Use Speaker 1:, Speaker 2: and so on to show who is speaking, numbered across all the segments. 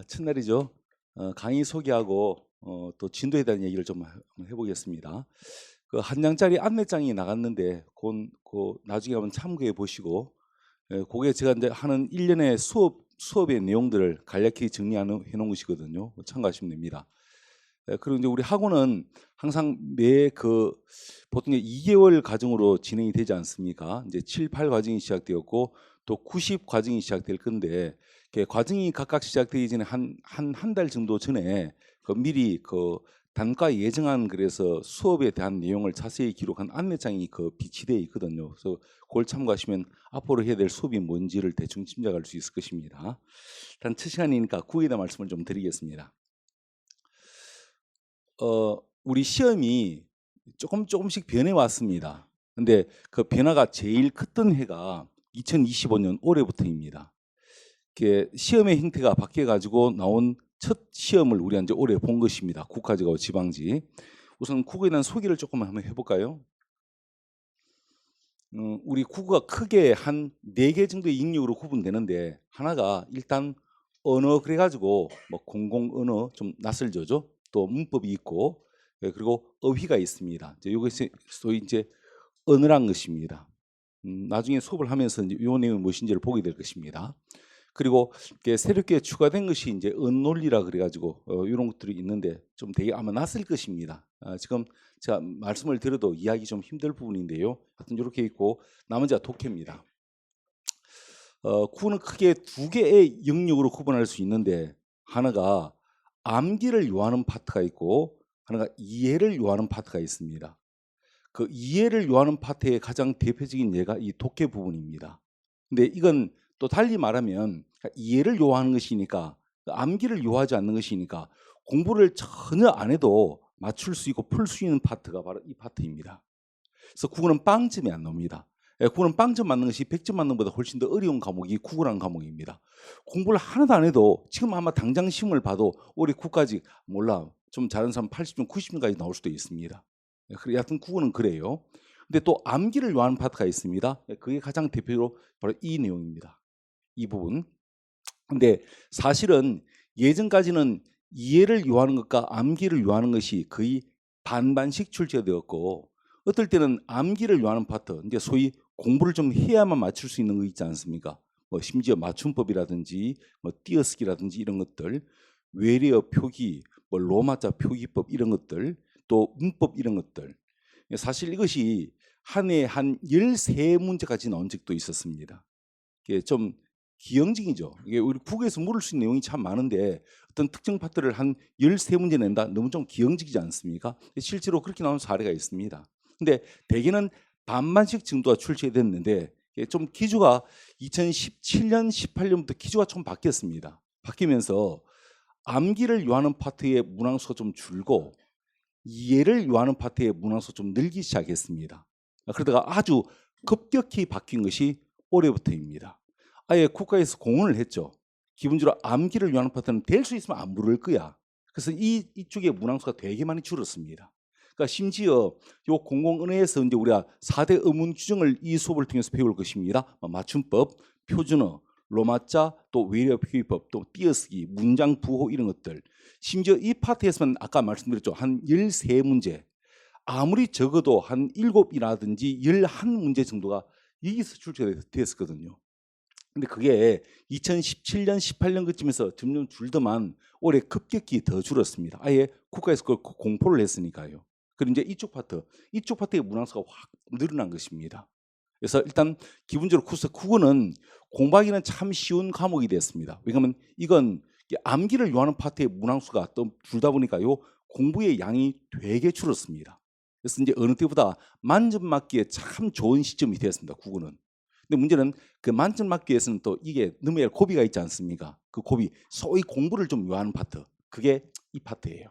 Speaker 1: 첫날이죠. 강의 소개하고 또 진도에 대한 얘기를 좀 한번 해보겠습니다. 그 한 장짜리 안내장이 나갔는데 그 나중에 한번 참고해 보시고, 그게 제가 이제 하는 일련의 수업의 내용들을 간략히 정리하는 해놓은 것이거든요. 참고하시면 됩니다. 그리고 이제 우리 학원은 항상 보통 2개월 과정으로 진행이 되지 않습니까? 이제 7, 8 과정이 시작되었고 또 90 과정이 시작될 건데, 과정이 각각 시작되기 전에 한 달 정도 전에 미리 단과 예정안, 그래서 수업에 대한 내용을 자세히 기록한 안내장이 비치되어 있거든요. 그래서 그걸 참고하시면 앞으로 해야 될 수업이 뭔지를 대충 짐작할 수 있을 것입니다. 일단 첫 시간이니까 구에 대한 말씀을 좀 드리겠습니다. 우리 시험이 조금씩 변해 왔습니다. 근데 그 변화가 제일 컸던 해가 2025년 올해부터입니다. 시험의 형태가 바뀌어 가지고 나온 첫 시험을 우리가 이제 올해 본 것입니다. 국가직하고 지방직. 우선 국어에 대한 소개를 조금 한번 해볼까요? 우리 국어가 크게 한 4개 정도의 영역으로 구분되는데, 하나가 일단 언어, 그래가지고 뭐 공공 언어, 좀 낯설죠. 또 문법이 있고, 그리고 어휘가 있습니다. 이것이 소위 이제 언어란 것입니다. 나중에 수업을 하면서 이제 이 내용이 무엇인지를 보게 될 것입니다. 그리고 새롭게 추가된 것이 이제 언논리라 그래가지고 이런 것들이 있는데 좀 되게 아마 낯설 것입니다. 지금 제가 말씀을 드려도 이해하기 좀 힘들 부분인데요. 하여튼 이렇게 있고, 나머지가 독해입니다. 구는 크게 2개의 영역으로 구분할 수 있는데, 하나가 암기를 요하는 파트가 있고 하나가 이해를 요하는 파트가 있습니다. 그 이해를 요하는 파트의 가장 대표적인 예가 이 독해 부분입니다. 근데 이건 또 달리 말하면 이해를 요하는 것이니까, 암기를 요하지 않는 것이니까 공부를 전혀 안 해도 맞출 수 있고 풀 수 있는 파트가 바로 이 파트입니다. 그래서 국어는 빵점이 안 나옵니다. 국어는 빵점 맞는 것이 100점 맞는 것보다 훨씬 더 어려운 과목이 국어라는 과목입니다. 공부를 하나도 안 해도 지금 아마 당장 시험을 봐도 올해 국까지 몰라 좀 잘하는 사람 80점, 90점까지 나올 수도 있습니다. 여하튼 국어는 그래요. 근데 또 암기를 요하는 파트가 있습니다. 그게 가장 대표적으로 바로 이 내용입니다. 이 부분. 근데 사실은 예전까지는 이해를 요하는 것과 암기를 요하는 것이 거의 반반씩 출제되었고, 어떨 때는 암기를 요하는 파트, 이제 소위 공부를 좀 해야만 맞출 수 있는 거 있지 않습니까? 뭐 심지어 맞춤법이라든지 뭐 띄어쓰기라든지 이런 것들, 외래어 표기, 뭐 로마자 표기법 이런 것들, 또 문법 이런 것들. 사실 이것이 한 해에 한 13문제까지 나온 적도 있었습니다. 이게 좀 기형적이죠. 이게 우리 국어에서 물을 수 있는 내용이 참 많은데 어떤 특정 파트를 한 13문제 낸다? 너무 좀 기형적이지 않습니까? 실제로 그렇게 나온 사례가 있습니다. 근데 대개는 반반씩 정도가 출제됐는데, 좀 기조가 2017년, 18년부터 기조가 좀 바뀌었습니다. 바뀌면서 암기를 요하는 파트의 문항수가 좀 줄고 이해를 요하는 파트의 문항수 좀 늘기 시작했습니다. 그러다가 아주 급격히 바뀐 것이 올해부터입니다. 아예 국가에서 공언을 했죠. 기본적으로 암기를 요하는 파트는 될 수 있으면 안 부를 거야. 그래서 이쪽의 문항수가 되게 많이 줄었습니다. 그러니까 심지어 요 공공은행에서 이제 우리가 4대 의문 규정을 이 수업을 통해서 배울 것입니다. 맞춤법, 표준어, 로마자, 또 외래어 표기법, 또 띄어쓰기, 문장 부호 이런 것들. 심지어 이 파트에서는 아까 말씀드렸죠. 한 13문제. 아무리 적어도 한 7이라든지 11문제 정도가 여기서 출제됐었거든요. 근데 그게 2017년, 18년 그쯤에서 점점 줄더만 올해 급격히 더 줄었습니다. 아예 국가에서 그걸 공포를 했으니까요. 그리고 이제 이쪽 파트의 문항수가 확 늘어난 것입니다. 그래서 일단 기본적으로 국어는 공부하기는 참 쉬운 과목이 됐습니다. 왜냐하면 이건 암기를 요하는 파트의 문항수가 또 줄다 보니까요, 공부의 양이 되게 줄었습니다. 그래서 이제 어느 때보다 만점 맞기에 참 좋은 시점이 되었습니다. 국어는. 근데 문제는 그 만점 맞기 위해서는 또 이게 넘어야 할 고비가 있지 않습니까? 그 고비, 소위 공부를 좀 요하는 파트, 그게 이 파트예요.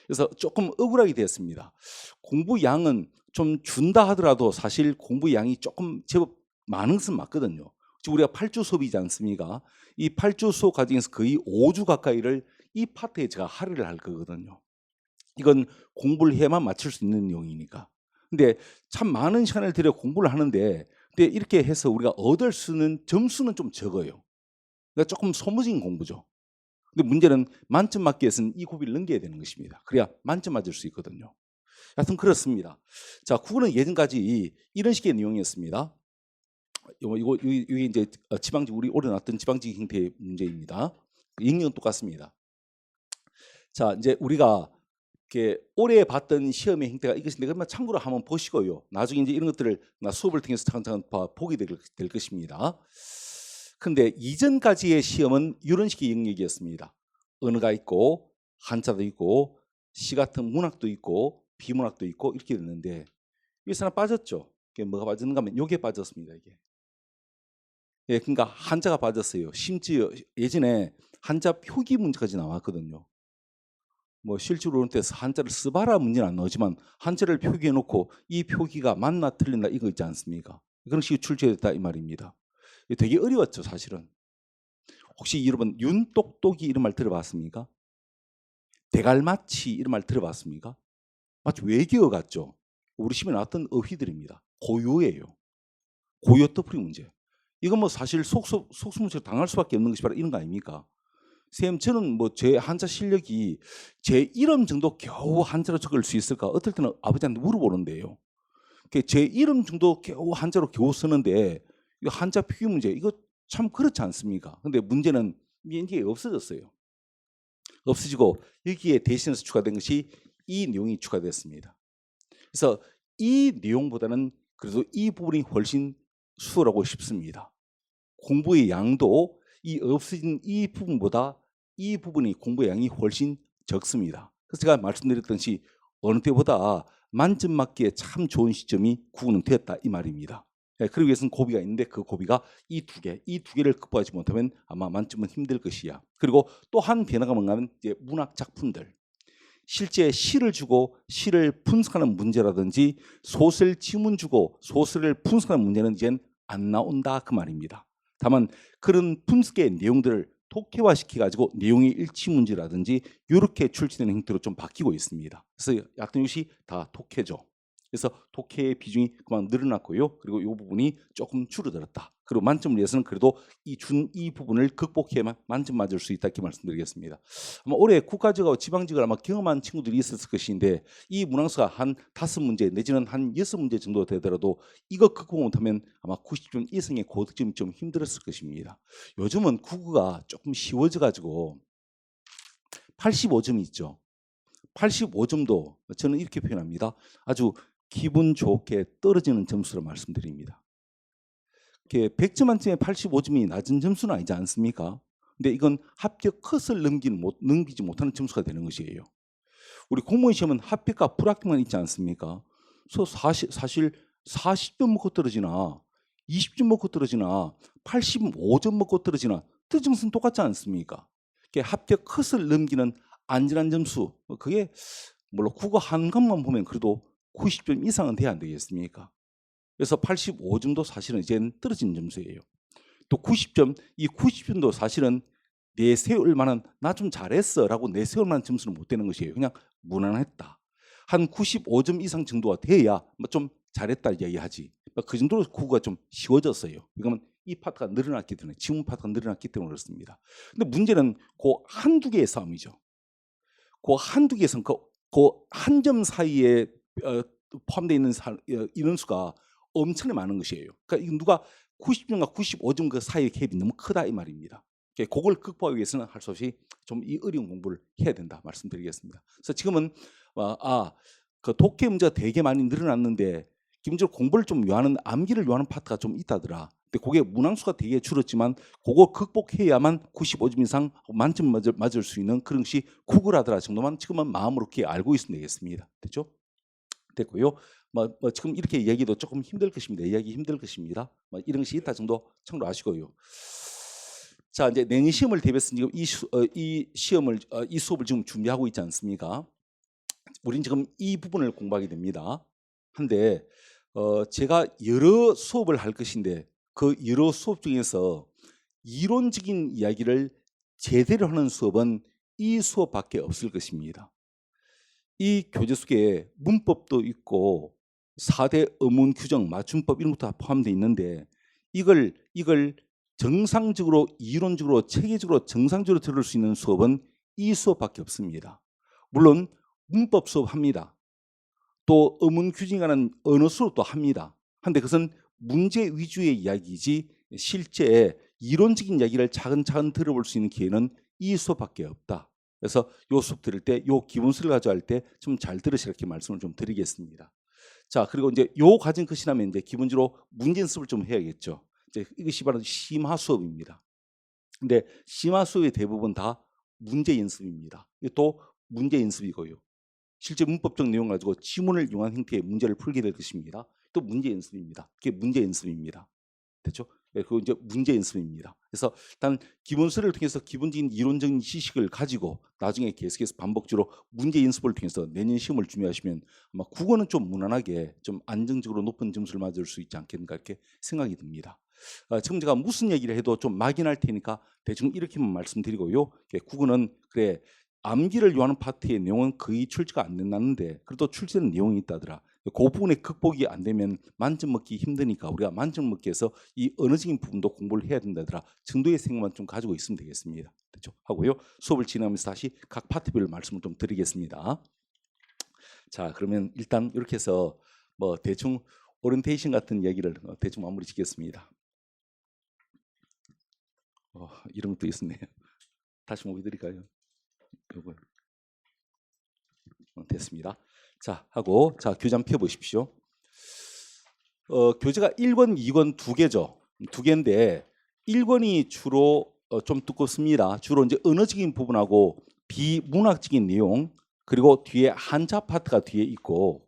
Speaker 1: 그래서 조금 억울하게 되었습니다. 공부 양은 좀 준다 하더라도 사실 공부 양이 조금 제법 많은 것은 맞거든요. 지금 우리가 8주 수업이지 않습니까? 이 8주 수업 과정에서 거의 5주 가까이를 이 파트에 제가 할애를 할 거거든요. 이건 공부를 해야만 맞출 수 있는 내용이니까. 근데 참 많은 시간을 들여 공부를 하는데, 근데 이렇게 해서 우리가 얻을 수 있는 점수는 좀 적어요. 그러니까 조금 소모적인 공부죠. 근데 문제는 만점 맞기 위해서는 이 고비를 넘겨야 되는 것입니다. 그래야 만점 맞을 수 있거든요. 하여튼 그렇습니다. 자, 국어는 예전까지 이런 식의 내용이었습니다. 이게 이제 지방직, 우리 오래 나왔던 지방직 형태의 문제입니다. 영역은 똑같습니다. 자, 이제 우리가 이렇게 오래 봤던 시험의 형태가 이것인데, 그러면 참고로 한번 보시고요. 나중에 이제 이런 것들을 수업을 통해서 잠깐 보게 될 것입니다. 근데 이전까지의 시험은 이런 식의 영역이었습니다. 언어가 있고 한자도 있고 시 같은 문학도 있고 비문학도 있고 이렇게 됐는데, 여기서 하나 빠졌죠. 이게 뭐가 빠졌는가 하면 요게 빠졌습니다. 이게. 예, 그러니까 한자가 빠졌어요. 심지어 예전에 한자 표기 문제까지 나왔거든요. 뭐 실제로 그런 때서 한자를 써봐라 문제는 안 나오지만 한자를 표기해 놓고 이 표기가 맞나 틀린다 이거 있지 않습니까? 그런 식으로 출제됐다 이 말입니다. 되게 어려웠죠 사실은. 혹시 여러분 윤똑똑이 이런 말 들어봤습니까? 대갈마치 이런 말 들어봤습니까? 마치 외계어 같죠? 우리 시험에 나왔던 어휘들입니다. 고요예요. 고요 떠풀이 문제. 이건 뭐 사실 속수무책 당할 수밖에 없는 것이 바로 이런 거 아닙니까? 선생님, 저는 뭐 제 한자 실력이 제 이름 정도 겨우 한자로 적을 수 있을까? 어떨 때는 아버지한테 물어보는데요. 제 이름 정도 겨우 한자로 겨우 쓰는데 이 한자 표기 문제 이거 참 그렇지 않습니까? 근데 문제는 이게 없어졌어요. 없어지고 여기에 대신해서 추가된 것이 이 내용이 추가됐습니다. 그래서 이 내용보다는 그래도 이 부분이 훨씬 수월하고 쉽습니다. 공부의 양도 이 없어진 이 부분보다 이 부분이 공부의 양이 훨씬 적습니다. 그래서 제가 말씀드렸듯이 어느 때보다 만점 맞기에 참 좋은 시점이 국어는 되었다 이 말입니다. 그러기 위해서는 고비가 있는데 그 고비가 이 두 개를 극복하지 못하면 아마 만점은 힘들 것이야. 그리고 또 한 변화가 뭔가 하면 이제 문학 작품들. 실제 시를 주고 시를 분석하는 문제라든지 소설 지문 주고 소설을 분석하는 문제는 이젠 안 나온다 그 말입니다. 다만 그런 분석의 내용들을 독해화시켜가지고 내용의 일치 문제라든지 이렇게 출제되는 형태로 좀 바뀌고 있습니다. 그래서 약간 이것이 다 독해죠. 그래서 독해의 비중이 그만 늘어났고요. 그리고 이 부분이 조금 줄어들었다. 그리고 만점을 위해서는 그래도 이 부분을 극복해야만 만점 맞을 수 있다 이렇게 말씀드리겠습니다. 아마 올해 국가직하고 지방직을 아마 경험한 친구들이 있었을 것인데 이 문항수가 한 5문제 내지는 한 6문제 정도 되더라도 이거 극복 못하면 아마 90점 이상의 고득점이 좀 힘들었을 것입니다. 요즘은 국어가 조금 쉬워져가지고 85점이 있죠. 85점도 저는 이렇게 표현합니다. 아주 기분 좋게 떨어지는 점수로 말씀드립니다. 100점 만점에 85점이 낮은 점수는 아니지 않습니까? 근데 이건 합격 컷을 넘기지 못하는 점수가 되는 것이에요. 우리 공무원 시험은 합격과 불합격만 있지 않습니까? 그래서 사실 40점 먹고 떨어지나 20점 먹고 떨어지나 85점 먹고 떨어지나 그 점수는 똑같지 않습니까? 합격 컷을 넘기는 안전한 점수, 그게 물론 국어 한 것만 보면 그래도 90점 이상은 돼야 안 되겠습니까? 그래서 85점도 사실은 이제는 떨어진 점수예요. 또 90점, 이 90점도 사실은 내세울 만한 나 좀 잘했어라고 내세울 만한 점수는 못 되는 것이에요. 그냥 무난했다. 한 95점 이상 정도가 돼야 좀 잘했다 이야기하지. 그 정도로 국어가 좀 쉬워졌어요. 이거는 이 파트가 늘어났기 때문에, 지문 파트가 늘어났기 때문에 그렇습니다. 근데 문제는 그 한두 개의 싸움이죠. 그 한두 개의 싸움, 그 한 점 사이에 포함되어 있는 인원수가 엄청나게 많은 것이에요. 그러니까 누가 90점과 95점 그 사이의 갭이 너무 크다 이 말입니다. 그걸 극복하기 위해서는 할 수 없이 좀 이 어려운 공부를 해야 된다 말씀드리겠습니다. 그래서 지금은 그 독해 문제가 되게 많이 늘어났는데 기본적으로 공부를 좀 요하는 암기를 요하는 파트가 좀 있다더라. 근데 그게 문항수가 되게 줄었지만 그거 극복해야만 95점 이상 만점 맞을 수 있는 그런 것이 국어라더라 정도만 지금은 마음으로 이렇게 알고 있으면 되겠습니다. 됐죠? 됐고요. 지금 이렇게 이야기도 조금 힘들 것입니다. 이야기 힘들 것입니다. 이런 것이 있다 정도 참고하시고요. 자, 이제 내년 시험을 대비해서 지금 이 수업을 지금 준비하고 있지 않습니까? 우리는 지금 이 부분을 공부하게 됩니다. 한데 제가 여러 수업을 할 것인데 그 여러 수업 중에서 이론적인 이야기를 제대로 하는 수업은 이 수업밖에 없을 것입니다. 이 교재 속에 문법도 있고 4대 어문 규정, 맞춤법 이런 것도 다 포함되어 있는데 이걸 정상적으로 이론적으로 체계적으로 정상적으로 들을 수 있는 수업은 이 수업밖에 없습니다. 물론 문법 수업 합니다. 또 어문 규정하는 언어 수업도 합니다. 한데 그것은 문제 위주의 이야기이지 실제 이론적인 이야기를 차근차근 들어볼 수 있는 기회는 이 수업밖에 없다. 그래서 이 수업 들을 때 이 기본수를 가져갈 때 좀 잘 들으시라 이렇게 말씀을 좀 드리겠습니다. 자, 그리고 이제 요 과정 끝이라면 이제 기본적으로 문제 연습을 좀 해야겠죠. 이제 이것이 바로 심화 수업입니다. 근데 심화 수업의 대부분 다 문제 연습입니다. 또 문제 연습이고요. 실제 문법적 내용 가지고 지문을 이용한 형태의 문제를 풀게 될 것입니다. 또 문제 연습입니다. 그게 문제 연습입니다. 됐죠? 예, 그거 이제 문제 연습입니다. 그래서 일단 기본서를 통해서 기본적인 이론적인 지식을 가지고 나중에 계속해서 반복적으로 문제 연습을 통해서 내년 시험을 준비하시면 아마 국어는 좀 무난하게 좀 안정적으로 높은 점수를 맞을 수 있지 않겠는가 이렇게 생각이 듭니다. 지금 제가 무슨 얘기를 해도 좀 막연할 테니까 대충 이렇게만 말씀드리고요. 국어는 그래 암기를 요하는 파트의 내용은 거의 출제가 안 된다는데 그래도 출제는 내용이 있다더라. 그 부분에 극복이 안 되면 만점 먹기 힘드니까 우리가 만점 먹기 위해서 이 언어적인 부분도 공부를 해야 된다더라. 정도의 생각만 좀 가지고 있으면 되겠습니다. 됐죠? 하고요. 수업을 진행하면서 다시 각 파트별 말씀을 좀 드리겠습니다. 자, 그러면 일단 이렇게 해서 뭐 대충 오리엔테이션 같은 얘기를 대충 마무리 짓겠습니다. 이런 것도 있었네요. 다시 보여드릴까요? 요거 됐습니다. 자, 하고 자 교재 한번 펴보십시오. 교재가 1권, 2권 두 개죠. 두 개인데 1권이 주로 좀 두껍습니다. 주로 이제 언어적인 부분하고 비문학적인 내용 그리고 뒤에 한자 파트가 뒤에 있고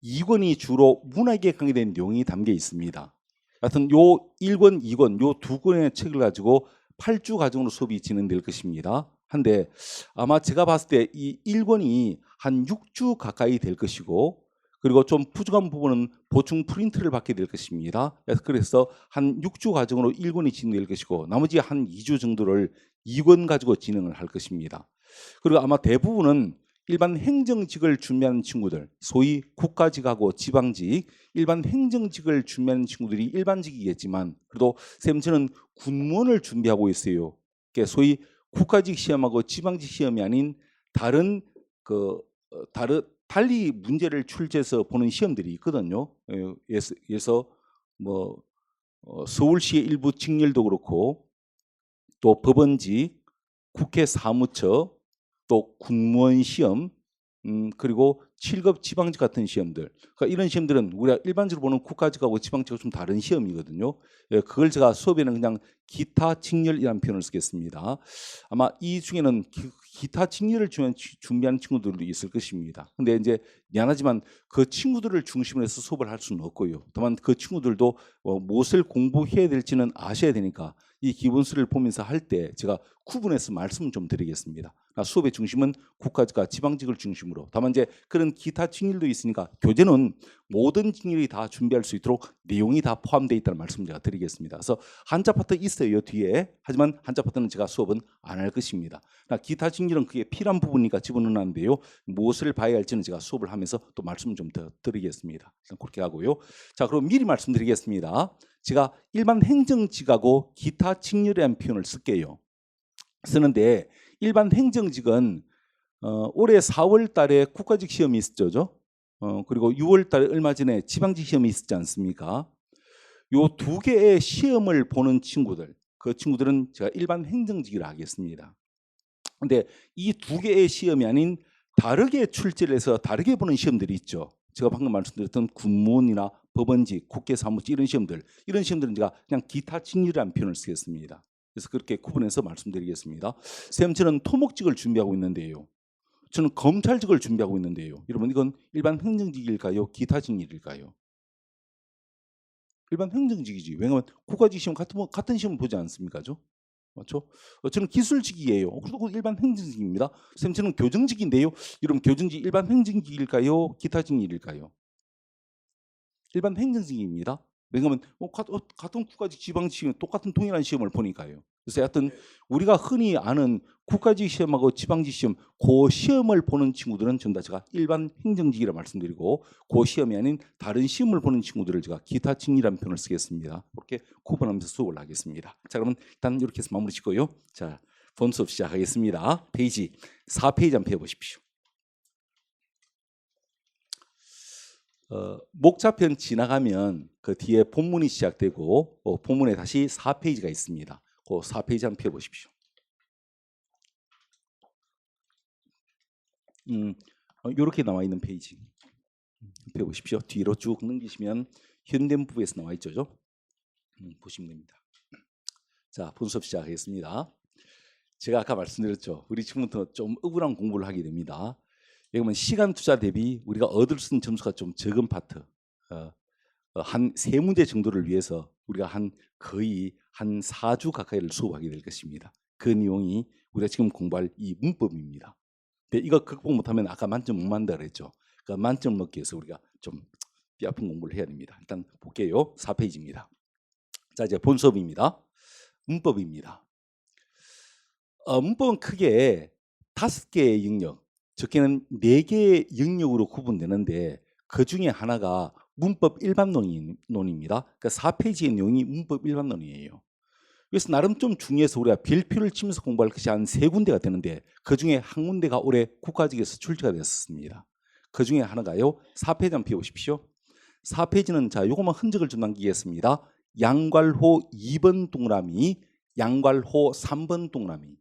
Speaker 1: 2권이 주로 문학에 관계된 내용이 담겨 있습니다. 하여튼 요 1권, 2권 요 두 권의 책을 가지고 8주 과정으로 수업이 진행될 것입니다. 한데 아마 제가 봤을 때 이 1권이 한 6주 가까이 될 것이고 그리고 좀 부족한 부분은 보충 프린트를 받게 될 것입니다. 그래서 한 6주 과정으로 1권이 진행될 것이고 나머지 한 2주 정도를 2권 가지고 진행을 할 것입니다. 그리고 아마 대부분은 일반 행정직을 준비하는 친구들, 소위 국가직하고 지방직, 일반 행정직을 준비하는 친구들이 일반직이겠지만 그래도 쌤 저는 군무원을 준비하고 있어요. 그러니까 소위 국가직 시험하고 지방직 시험이 아닌 다른 달리 문제를 출제해서 보는 시험들이 있거든요. 그래서 뭐 서울시의 일부 직렬도 그렇고 또 법원직, 국회 사무처, 또 군무원 시험, 그리고 7급 지방직 같은 시험들. 그러니까 이런 시험들은 우리가 일반적으로 보는 국가직하고 지방직하고 좀 다른 시험이거든요. 그걸 제가 수업에는 그냥 기타 직렬이라는 표현을 쓰겠습니다. 아마 이 중에는 기타 직렬을 준비하는 친구들도 있을 것입니다. 근데 이제 미안하지만 그 친구들을 중심으로 해서 수업을 할 수는 없고요. 다만 그 친구들도 무엇을 공부해야 될지는 아셔야 되니까 이 기본서를 보면서 할 때 제가 구분해서 말씀을 좀 드리겠습니다. 수업의 중심은 국가직과 지방직을 중심으로. 다만 이제 그런 기타 직렬도 있으니까 교재는 모든 직렬이 다 준비할 수 있도록 내용이 다 포함되어 있다는 말씀을 제가 드리겠습니다. 그래서 한자 파트 있어요 뒤에. 하지만 한자 파트는 제가 수업은 안 할 것입니다. 기타 직렬은 그게 필요한 부분이니까 집어넣는데요. 무엇을 봐야 할지는 제가 수업을 하면서 또 말씀을 좀 더 드리겠습니다. 일단 그렇게 하고요. 자, 그럼 미리 말씀드리겠습니다. 제가 일반 행정직하고 기타 직렬이라는 표현을 쓸게요. 쓰는데 일반 행정직은 올해 4월 달에 국가직 시험이 있었죠. 그리고 6월 달에 얼마 전에 지방직 시험이 있었지 않습니까? 요 두 개의 시험을 보는 친구들, 그 친구들은 제가 일반 행정직이라 하겠습니다. 근데 이 두 개의 시험이 아닌 다르게 출제를 해서 다르게 보는 시험들이 있죠. 제가 방금 말씀드렸던 군무원이나 법원직, 국회 사무직 이런 시험들은 제가 그냥 기타 직렬이라는 표현을 쓰겠습니다. 그래서 그렇게 구분해서 말씀드리겠습니다. 쌤 저는 토목직을 준비하고 있는데요. 저는 검찰직을 준비하고 있는데요. 여러분 이건 일반 행정직일까요? 기타 직렬일까요? 일반 행정직이지. 왜냐하면 국가직 시험 같은 시험 보지 않습니까? 맞죠? 저는 기술직이에요. 그리고 일반 행정직입니다. 쌤 저는 교정직인데요. 여러분 교정직 일반 행정직일까요? 기타직일까요? 일반 행정직입니다. 왜냐하면 같은 국가직 지방직 똑같은 동일한 시험을 보니까요. 그래서 하여튼 우리가 흔히 아는 국가직 시험하고 지방직 시험, 그 시험을 보는 친구들은 전부 다 제가 일반 행정직이라 말씀드리고, 그 시험이 아닌 다른 시험을 보는 친구들을 제가 기타 직이라는 표현을 쓰겠습니다. 이렇게 구분하면서 수업을 하겠습니다. 자, 그러면 일단 이렇게 해서 마무리 짓고요. 자, 본 수업 시작하겠습니다. 페이지 4페이지 한번 펴보십시오. 목차편 지나가면 그 뒤에 본문이 시작되고 본문에 다시 4페이지가 있습니다. 그 4페이지 한번 펴보십시오. 이렇게 나와 있는 페이지 펴보십시오. 뒤로 쭉 넘기시면 현대문법에서 나와 있죠. 보시면 됩니다. 자, 본 수업 시작하겠습니다. 제가 아까 말씀드렸죠. 우리 지금부터 좀 억울한 공부를 하게 됩니다. 여기 보면 시간 투자 대비 우리가 얻을 수 있는 점수가 좀 적은 파트, 한 3문제 정도를 위해서 우리가 거의 한 4주 가까이를 수업하게 될 것입니다. 그 내용이 우리가 지금 공부할 이 문법입니다. 근데 이거 극복 못하면 아까 만점 못 만다 그랬죠. 그러니까 만점 먹기 위해서 우리가 좀 뼈아픈 공부를 해야 됩니다. 일단 볼게요. 4페이지입니다. 자, 이제 본 수업입니다. 문법입니다. 문법은 크게 5개의 영역, 적게는 4개의 영역으로 구분되는데 그 중에 하나가 문법 일반론입니다. 그러니까 4페이지의 내용이 문법 일반론이에요. 그래서 나름 좀 중요해서 우리가 별표를 치면서 공부할 것이 한 3군데가 되는데 그 중에 한 군데가 올해 국가직에서 출제가 됐었습니다. 그 중에 하나가요. 4페이지 한번 펴보십시오. 4페이지는 자, 요것만 흔적을 좀 남기겠습니다. 양괄호 2번 동그라미, 양괄호 3번 동그라미.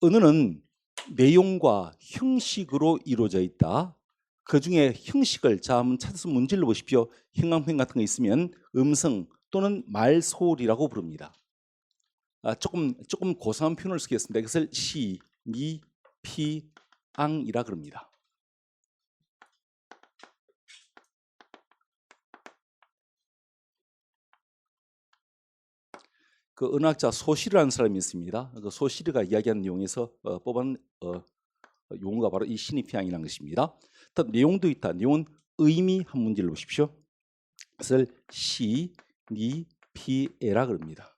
Speaker 1: 언어는 내용과 형식으로 이루어져 있다. 그 중에 형식을 자 한번 찾아서 문제를 보십시오. 형광펜 같은 거 있으면 음성 또는 말소리라고 부릅니다. 조금 고상한 표현을 쓰겠습니다. 이것을 시, 니, 피, 앙이라 그럽니다. 그 언어학자 소시르라는 사람이 있습니다. 그 소시르가 이야기하는 내용에서 뽑은 용어가 바로 이 시니피앙이라는 것입니다. 내용도 있다. 내용은 의미 한 문제를 보십시오. 그것을 시, 니, 피, 에라 그럽니다.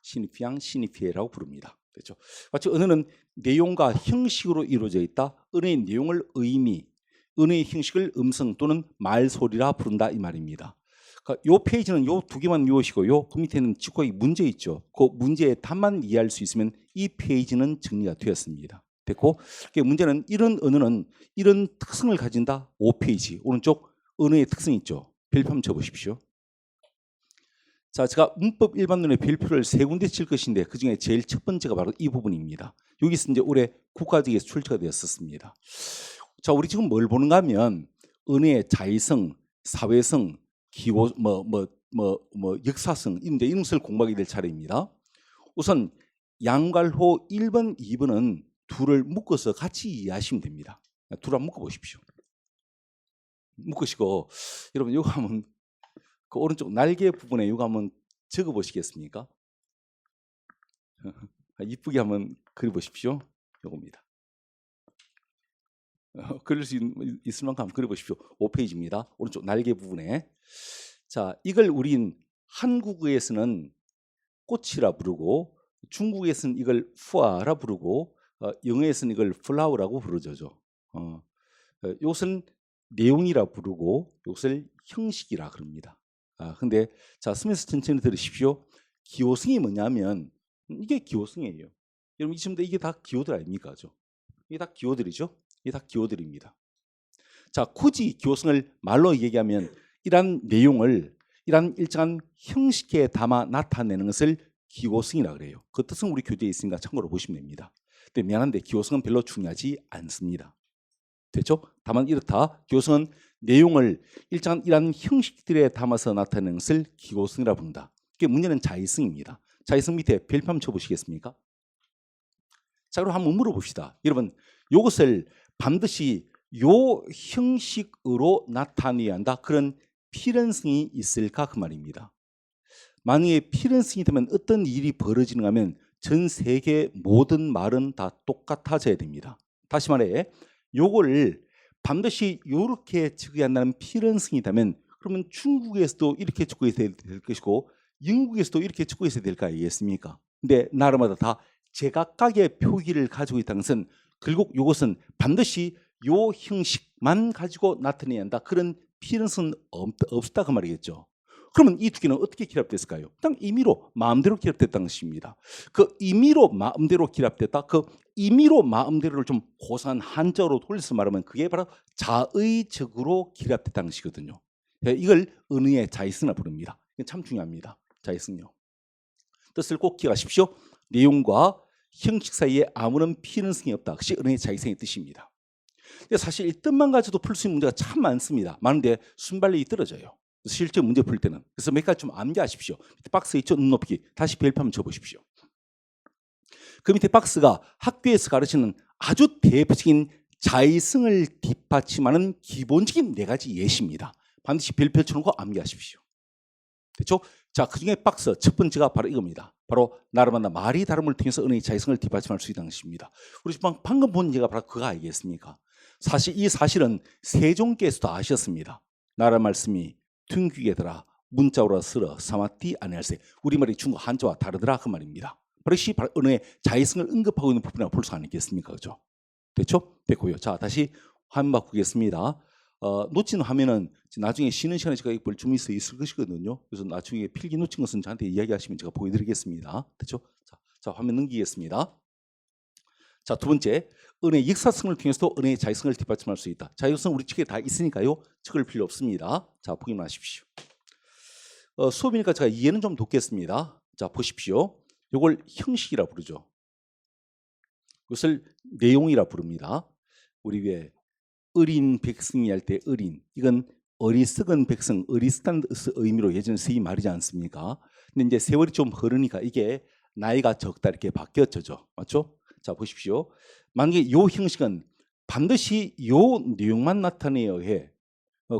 Speaker 1: 시니피앙, 시니피에라고 부릅니다. 그렇죠? 마치 언어는 내용과 형식으로 이루어져 있다. 언어의 내용을 의미, 언어의 형식을 음성 또는 말소리라 부른다 이 말입니다. 그러니까 요 페이지는 요 2개만 외우시고요. 그 밑에는 직구하기 문제 있죠. 그 문제의 답만 이해할 수 있으면 이 페이지는 정리가 되었습니다. 됐고, 문제는 이런 언어는 이런 특성을 가진다. 5페이지 오른쪽 언어의 특성이 있죠. 별표 한번 쳐보십시오. 자, 제가 문법 일반론의 별표를 3군데 칠 것인데 그 중에 제일 첫 번째가 바로 이 부분입니다. 여기서 이제 올해 국가직에서 출제가 되었었습니다. 자, 우리 지금 뭘 보는가 하면 언어의 자의성, 사회성, 기호, 역사성 이런 것을 공부하게 될 차례입니다. 우선 양괄호 1번, 2번은 둘을 묶어서 같이 이해하시면 됩니다. 둘을 한번 묶어보십시오. 묶으시고 여러분 이거 한번 그 오른쪽 날개 부분에 이거 한번 적어보시겠습니까? 이쁘게 한번 그려보십시오. 이겁니다. 그릴 수 있을 만큼 한번 그려보십시오. 5페이지입니다. 오른쪽 날개 부분에. 자, 이걸 우린 한국어에서는 꽃이라 부르고 중국에서는 이걸 푸아라 부르고 영어에서는 이걸 플라워라고 부르죠. 이것은 내용이라 부르고 이것을 형식이라 그럽니다. 근데 자, 스미스 천천히 들으십시오. 기호성이 뭐냐면 이게 기호성이에요. 여러분 지금 이게 다 기호들 아닙니까? 이게 다 기호들이죠. 이게 다 기호들입니다. 자, 굳이 기호성을 말로 얘기하면 이러한 내용을 이러한 일정한 형식에 담아 나타내는 것을 기호성이라 그래요. 그 뜻은 우리 교재에 있으니까 참고로 보시면 됩니다. 근데 미안한데 기호성은 별로 중요하지 않습니다. 됐죠? 다만 이렇다. 기호성은 내용을 일정한 이러한 형식들에 담아서 나타내는 것을 기호성이라 부른다. 이게 문제는 자의성입니다. 자의성 밑에 별표 한번 쳐보시겠습니까? 자, 그럼 한번 물어봅시다. 여러분, 이것을 반드시 요 형식으로 나타내야 한다. 그런 필연성이 있을까 그 말입니다. 만약에 필연성이 되면 어떤 일이 벌어지는가 하면 전 세계 모든 말은 다 똑같아져야 됩니다. 다시 말해 요걸 반드시 이렇게 적어야 한다는 필연성이 되면 그러면 중국에서도 이렇게 적고 있어야 될 것이고 영국에서도 이렇게 적고 있어야 될 거 아니겠습니까? 근데 나라마다 다 제각각의 표기를 가지고 있다는 것은 결국 이것은 반드시 요 형식만 가지고 나타내야 한다. 그런 필연성은 없다 그 말이겠죠. 그러면 이 두 개는 어떻게 결합됐을까요? 그냥 임의로 마음대로 결합됐다는 것입니다. 그 임의로 마음대로 결합됐다. 그 임의로 마음대로를 좀 고상한 한자로 돌려서 말하면 그게 바로 자의적으로 결합됐다는 것이거든요. 이걸 은의의 자의성을 부릅니다. 이게 참 중요합니다. 자의성요. 뜻을 꼭 기억하십시오. 내용과 형식 사이에 아무런 필연성이 없다. 그것이 은혜의 자의성의 뜻입니다. 근데 사실 이 뜻만 가지고도 풀 수 있는 문제가 참 많습니다. 많은데 순발력이 떨어져요. 실제 문제 풀 때는. 그래서 몇 가지 좀 암기하십시오. 밑에 박스에 있죠? 눈높이. 다시 별표 한번 쳐보십시오. 그 밑에 박스가 학교에서 가르치는 아주 대표적인 자의성을 뒷받침하는 기본적인 4가지 예시입니다. 반드시 별표 쳐놓고 암기하십시오. 됐죠? 자, 그 중에 박스 첫 번째가 바로 이겁니다. 바로 나라마다 말이 다름을 통해서 은혜의 자의성을 뒷받침할 수 있다는 것입니다. 우리 방금 본 예가 바로 그거 아니겠습니까? 사실 이 사실은 세종께서도 아셨습니다. 나라 말씀이 퉁기게더라 문자오라 쓰러 사마티 아니할세. 우리말이 중국 한자와 다르더라 그 말입니다. 바로 이것이 바로 은혜의 자의성을 언급하고 있는 부분이라고 볼 수 아니겠습니까? 그죠? 됐죠? 됐고요. 자, 다시 화면 바꾸겠습니다. 놓친 화면은 나중에 쉬는 시간에 제가 볼 준비서 있을 것이거든요. 그래서 나중에 필기 놓친 것은 저한테 이야기하시면 제가 보여드리겠습니다. 됐죠? 자, 화면 넘기겠습니다. 자, 두 번째, 은혜의 역사성을 통해서도 은혜의 자의성을 뒷받침할 수 있다. 자의성 우리 책에 다 있으니까요. 적을 필요 없습니다. 자, 보기만 하십시오. 수업이니까 제가 이해는 좀 돕겠습니다. 자, 보십시오. 이걸 형식이라 부르죠. 이것을 내용이라 부릅니다. 우리 왜 어린 백성이 할 때 어린, 이건 어리석은 백성, 어리석다는 의미로 예전에 쓰인 말이지 않습니까? 근데 이제 세월이 좀 흐르니까 이게 나이가 적다 이렇게 바뀌었죠. 맞죠? 자, 보십시오. 만약에 이 형식은 반드시 이 내용만 나타내야 해.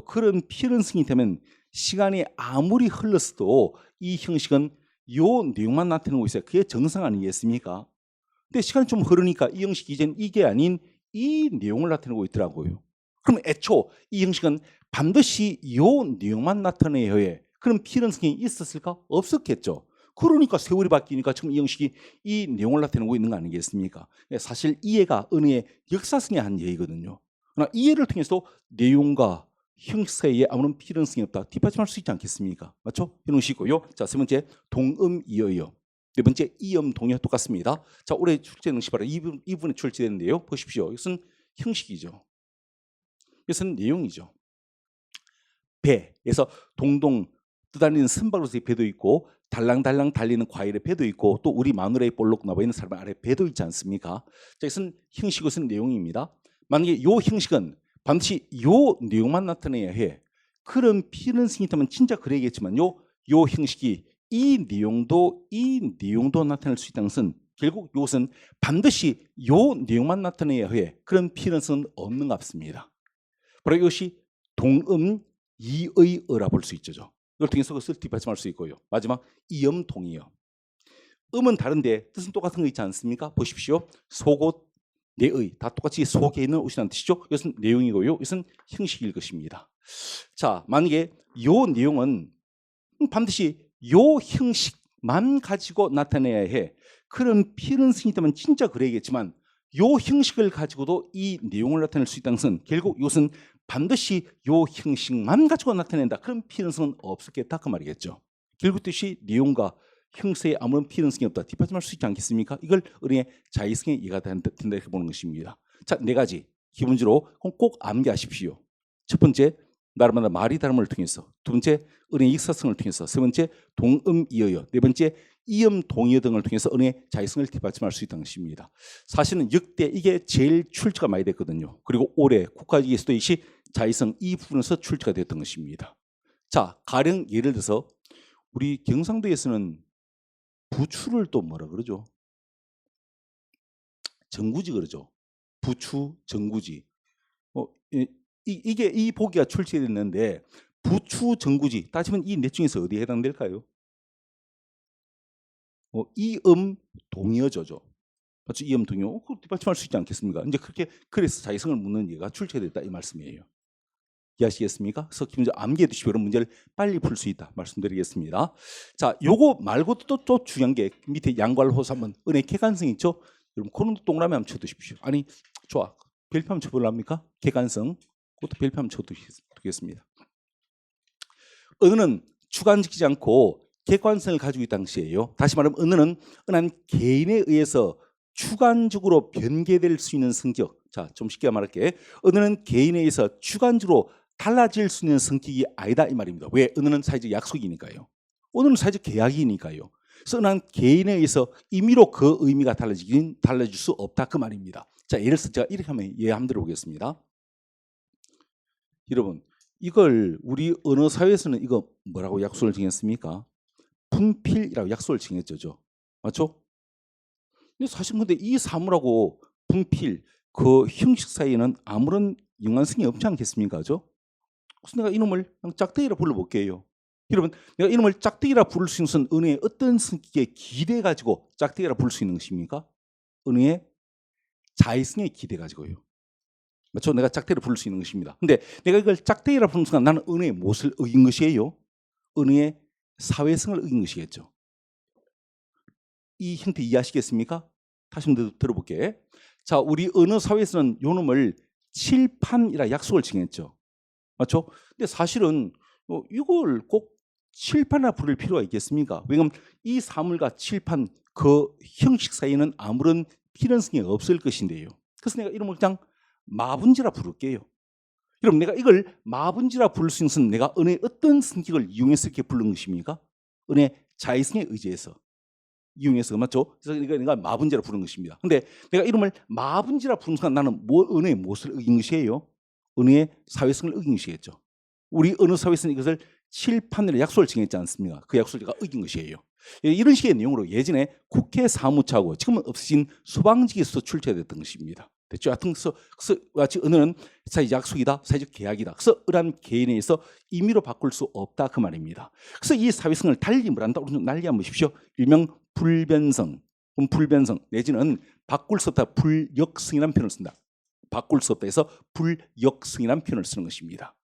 Speaker 1: 그런 필연성이 되면 시간이 아무리 흘렀어도 이 형식은 이 내용만 나타내고 있어요. 그게 정상 아니겠습니까? 근데 시간이 좀 흐르니까 이 형식이 이제는 이게 아닌 이 내용을 나타내고 있더라고요. 그럼 애초 이 형식은 반드시 이 내용만 나타내야 해. 그런 필연성이 있었을까? 없었겠죠. 그러니까 세월이 바뀌니까 지금 이 형식이 이 내용을 나타내고 있는 거 아니겠습니까? 사실 이해가 은혜의 역사성의 한 예이거든요. 그러나 이해를 통해서 내용과 형식 사이에 아무런 필연성이 없다. 뒷받침할 수 있지 않겠습니까? 맞죠? 이런 것이고요. 자, 세 번째 동음이어요. 네 번째 이음 동의어 똑같습니다. 자, 올해 출제는 바로 이 부분에 출제되는데요. 보십시오. 이것은 형식이죠. 이것은 내용이죠. 배에서 동동 떠다니는 선박으로서의 배도 있고 달랑달랑 달리는 과일의 배도 있고 또 우리 마누라의 볼록 나와 있는 사람 아래 배도 있지 않습니까? 자, 이것은 형식, 이것은 내용입니다. 만약에 이 형식은 반드시 이 내용만 나타내야 해. 그런 필연성이 있다면 진짜 그래야겠지만요. 이 형식이 이 내용도 나타낼 수 있다는 것은 결국 이것은 반드시 이 내용만 나타내야 해. 그런 필연성은 없는 것 같습니다. 바로 이것이 동음이의어라 볼 수 있죠. 이걸 통해서 그것을 뒷받침할 수 있고요. 마지막 이음 동의어. 음은 다른데 뜻은 똑같은 거 있지 않습니까? 보십시오. 속옷, 내의 다 똑같이 속에 있는 옷이라는 뜻이죠. 이것은 내용이고요. 이것은 형식일 것입니다. 자, 만약에 이 내용은 반드시 이 형식만 가지고 나타내야 해. 그런 필연성이 있다면 진짜 그래야겠지만 이 형식을 가지고도 이 내용을 나타낼 수 있다는 것은 결국 이것은 반드시 이 형식만 가지고 나타낸다. 그런 필연성은 없었겠다 그 말이겠죠. 결국 뜻이 내용과 형식에 아무런 필연성이 없다. 뒷받침할 수 있지 않겠습니까? 이걸 은혜의 자의성에 이해가 된다 이렇게 보는 것입니다. 자, 4가지 기본적으로 꼭 암기하십시오. 첫 번째, 나라마다 말이 다름을 통해서. 두 번째, 은혜의 역사성을 통해서. 세 번째, 동음이어요. 네 번째, 이음 동의어 등을 통해서 은혜의 자의성을 뒷받침할 수 있다는 것입니다. 사실은 역대 이게 제일 출제가 많이 됐거든요. 그리고 올해 국가직에서도 이것이 자의성 이 부분에서 출제가 됐던 것입니다. 자, 가령 예를 들어서 우리 경상도에서는 부추를 또 뭐라 그러죠? 정구지 그러죠. 부추, 정구지. 이게 이 보기가 출제됐는데 부추, 정구지 따지면 이 넷 중에서 어디에 해당될까요? 이음 동의어죠. 맞죠? 이음 동의어. 뒷받침할 수 있지 않겠습니까? 이제 그렇게 그래서 자의성을 묻는 예가 출제됐다 이 말씀이에요. 이해하시겠습니까? 그래서 기본적으로 암기해 두시고 이런 문제를 빨리 풀 수 있다 말씀드리겠습니다. 자, 요거 말고도 또 중요한 게 밑에 양괄호소 한번 은혜 객관성 있죠? 여러분 그런 동그라미 한번 쳐두십시오. 아니 좋아. 별표 한번 쳐볼랍니까? 객관성. 그것도 별표 한번 쳐두겠습니다. 은은 주관지키지 않고 객관성을 가지고 있다는 것이에요. 다시 말하면 은은 은한 개인에 의해서 주관적으로 변개될 수 있는 성격. 자, 좀 쉽게 말할게. 은은 개인에 의해서 주관적으로 달라질 수 있는 성격이 아니다 이 말입니다. 왜? 은은 사회적 약속이니까요. 은은 사회적 계약이니까요. 그래서 은한 개인에 의해서 임의로 그 의미가 달라질 수 없다 그 말입니다. 자, 예를 들어서 제가 이렇게 하면 이해 한번 들어보겠습니다. 여러분, 이걸 우리 언어 사회에서는 이거 뭐라고 약속을 정했습니까? 분필이라고 약속을 정했죠. 맞죠? 근데 사실 근데 이 사물하고 분필 그 형식 사이에는 아무런 연관성이 없지 않겠습니까? 그죠? 그래서 내가 이놈을 짝대기라 불러볼게요. 여러분, 내가 이놈을 짝대기라 부를 수 있는 것은 은혜의 어떤 성격에 기대 가지고 짝대기라 부를 수 있는 것입니까? 은혜의 자의성에 기대 가지고요. 맞죠? 내가 짝대기를 부를 수 있는 것입니다. 근데 내가 이걸 짝대기라 부르는 순간 나는 은혜의 무엇을 어긴 것이에요? 은혜의 사회성을 어긴 것이겠죠. 이 형태 이해하시겠습니까? 다시 한번 들어볼게. 자, 우리 언어 사회에서는 요 놈을 칠판이라 약속을 정했죠. 맞죠? 근데 사실은 이걸 꼭 칠판이라 부를 필요가 있겠습니까? 왜냐하면 이 사물과 칠판 그 형식 사이에는 아무런 필연성이 없을 것인데요. 그래서 내가 이름을 그냥 마분지라 부를게요. 그럼 내가 이걸 마분지라 부를 수 있는 것은 내가 은혜의 어떤 성격을 이용해서 이렇게 부른 것입니까? 은혜 자의성에 의지해서 이용해서 맞죠? 그래서 내가 마분지라 부른 것입니다. 근데 내가 이름을 마분지라 부른 순간 나는 은혜의 무엇을 어긴 것이에요? 은혜의 사회성을 어긴 것이겠죠. 우리 어느 사회에서는 이것을 칠판으로 약속을 정했지 않습니까? 그 약속을 제가 어긴 것이에요. 이런 식의 내용으로 예전에 국회 사무처하고 지금은 없어진 소방직에서 출제됐던 것입니다. 됐죠? 하여튼 그래서 마치 은혜는 사회적 약속이다, 사회적 계약이다. 그래서 이러한 개인에 의해서 임의로 바꿀 수 없다 그 말입니다. 그래서 이 사회성을 달리 뭐란다? 우리 좀 난리 한번 보십시오. 일명 불변성, 불변성 내지는 바꿀 수 없다, 불역성이라는 표현을 쓴다. 바꿀 수 없다 해서 불역성이라는 표현을 쓰는 것입니다.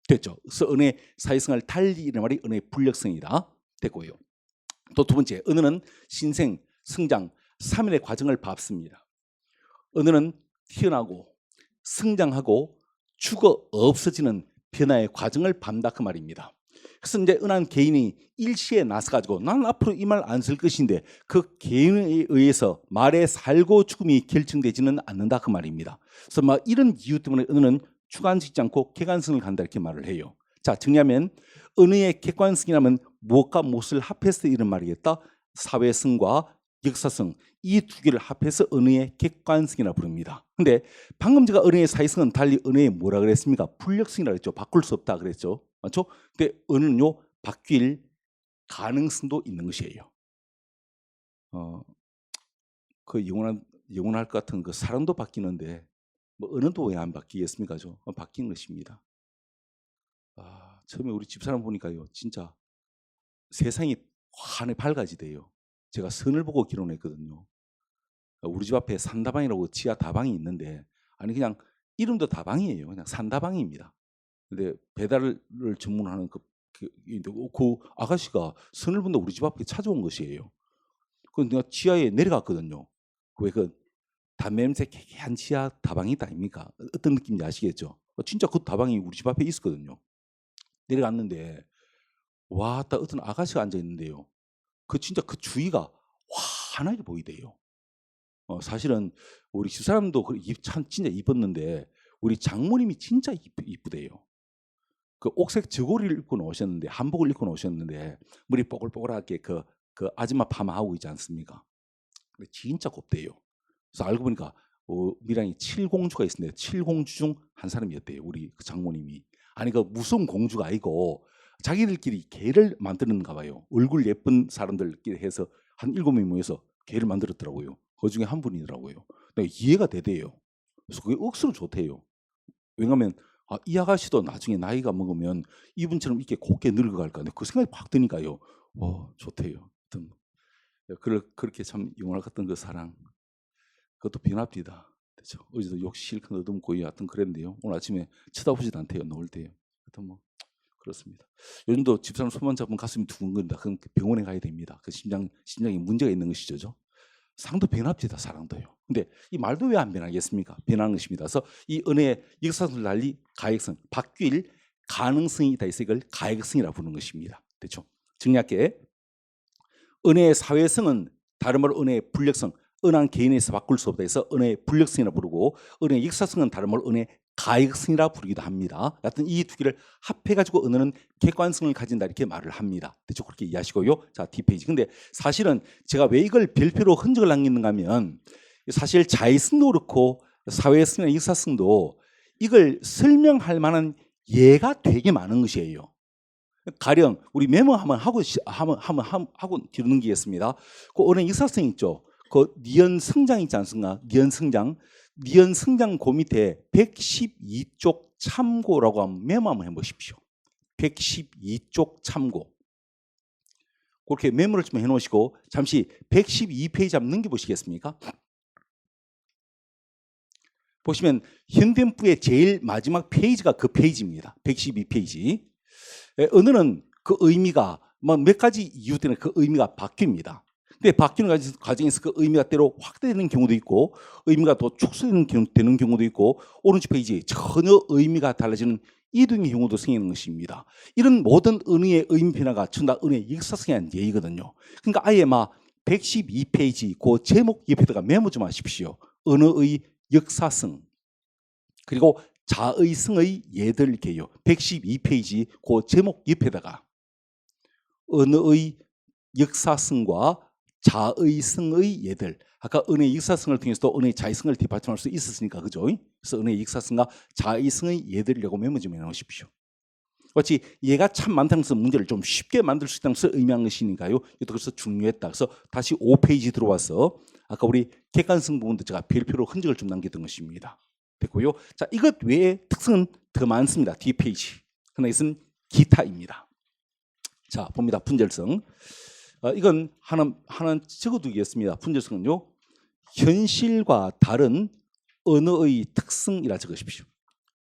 Speaker 1: 됐죠? 그래서 은혜 사회성을 달리 이런 말이 은혜의 불역성이다. 됐고요. 또 두 번째, 은혜는 신생, 성장, 3일의 과정을 밟습니다. 은혜는 태어나고 성장하고 죽어 없어지는 변화의 과정을 밟는다 그 말입니다. 그래서 이제 은한 개인이 일시에 나서 가지고 난 앞으로 이 말 안 쓸 것인데 그 개인에 의해서 말의 살고 죽음이 결정되지는 않는다 그 말입니다. 그래서 막 이런 이유 때문에 은혜는 주관적이지 않고 객관성을 간다 이렇게 말을 해요. 자, 정리하면 은혜의 객관성이라면 무엇과 무엇을 합해서 이런 말이겠다. 사회성과 역사성 이 두 개를 합해서 은혜의 객관성이라 부릅니다. 근데 방금 제가 은혜의 사회성은 달리 은혜의 뭐라 그랬습니까? 불역성이라 그랬죠. 바꿀 수 없다 그랬죠. 맞죠? 근데 은혜는요 바뀔 가능성도 있는 것이에요. 그 영원할 것 같은 그 사람도 바뀌는데 뭐 은혜도 왜 안 바뀌겠습니까? 바뀐 것입니다. 처음에 우리 집사람 보니까요 진짜 세상이 환히 밝아지대요. 제가 선을 보고 결혼했거든요. 우리 집 앞에 산다방이라고 지하 다방이 있는데 아니 그냥 이름도 다방이에요. 그냥 산다방입니다. 근데 배달을 전문하는 그 아가씨가 선을 본다 우리 집 앞에 찾아온 것이에요. 그 내가 지하에 내려갔거든요. 왜 그 담배 냄새 개개한 지하 다방이 있다 아닙니까? 어떤 느낌인지 아시겠죠? 진짜 그 다방이 우리 집 앞에 있었거든요. 내려갔는데 와, 딱 어떤 아가씨가 앉아 있는데요. 그 진짜 그 주위가 환하게 보이대요. 사실은 우리 집사람도 참 진짜 이뻤는데 우리 장모님이 진짜 이쁘대요. 그 옥색 저고리를 입고 나오셨는데 한복을 입고 나오셨는데 머리 뽀글뽀글하게 그 아줌마 파마하고 있지 않습니까? 근데 진짜 곱대요. 그래서 알고 보니까 미랑이 7공주가 있었는데 7공주 중 한 사람이었대요. 우리 그 장모님이. 아니 그 무슨 공주가 아니고 자기들끼리 개를 만드는가 봐요. 얼굴 예쁜 사람들끼리 해서 한 7명이 모여서 개를 만들었더라고요. 그중에 한 분이더라고요. 이해가 되대요. 그래서 그게 억수로 좋대요. 왜냐하면 이 아가씨도 나중에 나이가 먹으면 이분처럼 이렇게 곱게 늙어갈까 그 생각이 확 드니까요. 좋대요. 그렇게 참 영원할 것 같던 그 사랑 그것도 변합니다. 그렇죠? 어제도 욕 실컷 얻어먹고 하여튼 그랬는데요. 오늘 아침에 쳐다보지도 않대요. 놓을 때요. 하여튼 뭐 그렇습니다. 요즘도 집사람 손만 잡으면 가슴이 두근거린다. 그럼 병원에 가야 됩니다. 그 심장에 문제가 있는 것이죠. 상도 변합니다. 사랑도요. 근데 이 말도 왜 안 변하겠습니까? 변하는 것입니다. 그래서 이 은혜의 역사성을 달리 가역성, 바뀔 가능성이 있다 해서 이걸 가역성이라고 부르는 것입니다. 됐죠? 정리할게. 은혜의 사회성은 다른 말로 은혜의 불력성, 은한 개인에서 바꿀 수 없다 해서 은혜의 불력성이라고 부르고, 은혜의 역사성은 다른 말로 은혜의 가역성이라 부르기도 합니다. 하여튼 이 두 개를 합해가지고 은혜는 객관성을 가진다 이렇게 말을 합니다. 대충 그렇게 이해하시고요. 자, 뒷페이지. 근데 사실은 제가 왜 이걸 별표로 흔적을 남기는가 하면 사실 자의성도 그렇고 사회성이나 역사성도 이걸 설명할 만한 예가 되게 많은 것이에요. 가령 우리 메모 한번 하고 뒤로 넘기겠습니다. 그 은혜 역사성 있죠. 그 니은 성장 있지 않습니까? 니은 성장 그 밑에 112쪽 참고라고 하면 메모 한번 해보십시오. 112쪽 참고. 그렇게 메모를 좀 해놓으시고 잠시 112페이지 한번 넘겨보시겠습니까? 보시면 현대문부의 제일 마지막 페이지가 그 페이지입니다. 112페이지. 은혜는 그 의미가 몇 가지 이유 때문에 그 의미가 바뀝니다. 근데 바뀌는 과정에서 그 의미가 때로 확대되는 경우도 있고 의미가 더 축소되는 경우도 있고 오른쪽 페이지 전혀 의미가 달라지는 이등의 경우도 생기는 것입니다. 이런 모든 은혜의 의미 변화가 전부 다 은혜의 역사성에 대한 예이거든요. 그러니까 아예 112페이지 그 제목 옆에다가 메모 좀 하십시오. 은혜의 역사성 그리고 자의성의 예들 이렇게요. 112페이지 그 제목 옆에다가 은혜의 역사성과 자의성의 예들. 아까 은혜의 역사성을 통해서도 은혜의 자의성을 뒷받침할 수 있었으니까 그죠? 그래서 은혜의 역사성과 자의성의 예들이라고 메모 좀 해놓으십시오. 마치 얘가 참 많다는 것은 문제를 좀 쉽게 만들 수 있다는 것을 의미한 것이니까요. 이것도 그래서 중요했다. 그래서 다시 5페이지 들어와서 아까 우리 객관성 부분도 제가 별표로 흔적을 좀 남겼던 것입니다. 됐고요. 자, 이것 외에 특성은 더 많습니다. 뒷페이지. 그러나 이것은 기타입니다. 자, 봅니다. 분절성. 이건 하나 적어두겠습니다. 분절성은요. 현실과 다른 언어의 특성이라 적으십시오.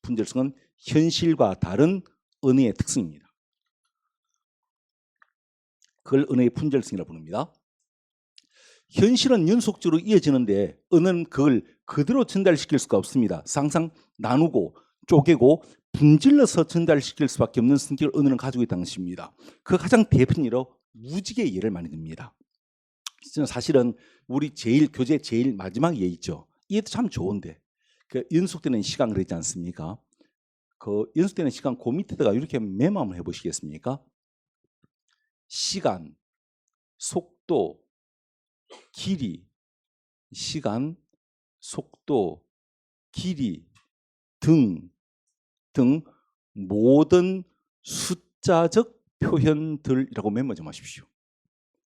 Speaker 1: 분절성은 현실과 다른 언어의 특성입니다. 그걸 언어의 분절성이라고 부릅니다. 현실은 연속적으로 이어지는데 언어는 그걸 그대로 전달시킬 수가 없습니다. 항상 나누고 쪼개고 분질러서 전달시킬 수밖에 없는 성격을 언어는 가지고 있다는 것입니다. 그 가장 대표적인 예로 무지개 예를 많이 듭니다. 사실은 우리 교재 제일 마지막 예 있죠. 이해도 참 좋은데 그 연속되는 시간 그러지 않습니까? 그 연속되는 시간 그 밑에다가 이렇게 메모 한번 해보시겠습니까? 시간, 속도, 길이, 시간, 속도, 길이 등 모든 숫자적 표현들이라고 메모 좀 하십시오.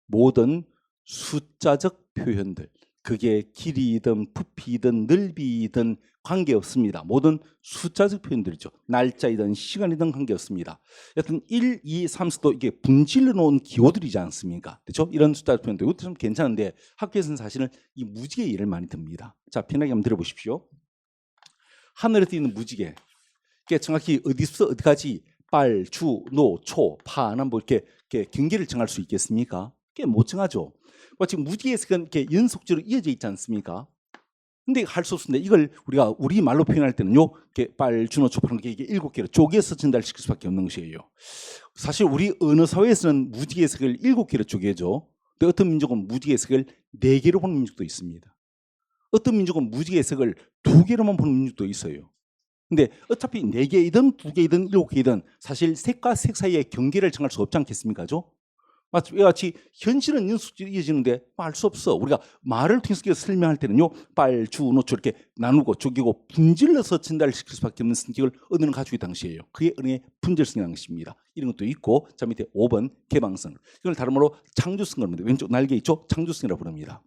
Speaker 1: 모든 숫자적 표현들. 그게 길이든 부피든 넓이든 관계없습니다. 모든 숫자적 표현들이죠. 날짜이든 시간이든 관계없습니다. 여튼 1, 2, 3, 4도 이게 분질러 놓은 기호들이지 않습니까? 그렇죠? 이런 숫자적 표현들. 이것도 좀 괜찮은데 학교에서는 사실은 이 무지개 예를 많이 듭니다. 자, 편하게 한번 들어보십시오. 하늘에 뜨는 무지개. 이게 정확히 어디서 어디까지 빨, 주, 노, 초, 파는 뭐 이렇게 경계를 정할 수 있겠습니까? 그게 못 정하죠. 지금 무지개에서 이렇게 연속적으로 이어져 있지 않습니까? 근데 할 수 없습니다. 이걸 우리가 우리 말로 표현할 때는요, 이렇게 빨, 주, 노, 초, 파는 게 이게 7개로 쪼개서 전달시킬 수밖에 없는 것이에요. 사실 우리 언어 사회에서는 무지개 색을 7개로 쪼개죠. 근데 어떤 민족은 무지개 색을 4개로 보는 민족도 있습니다. 어떤 민족은 무지개 색을 2개로만 보는 민족도 있어요. 근데 어차피 4개이든 2개이든 7개이든 사실 색과 색 사이의 경계를 정할 수 없지 않겠습니까? 마치 현실은 연속적으로 이어지는데 알 수 없어. 우리가 말을 통해서 설명할 때는요, 빨, 주, 노, 초 이렇게 나누고 쪼개고 분질러서 전달시킬 수밖에 없는 성격을 언어는 가지고 있다는 것이에요. 그게 언어의 분절성이라는 것입니다. 이런 것도 있고, 자 밑에 5번 개방성. 이걸 다른 말로 창조성을 합니다. 왼쪽 날개 있죠? 창조성이라고 부릅니다.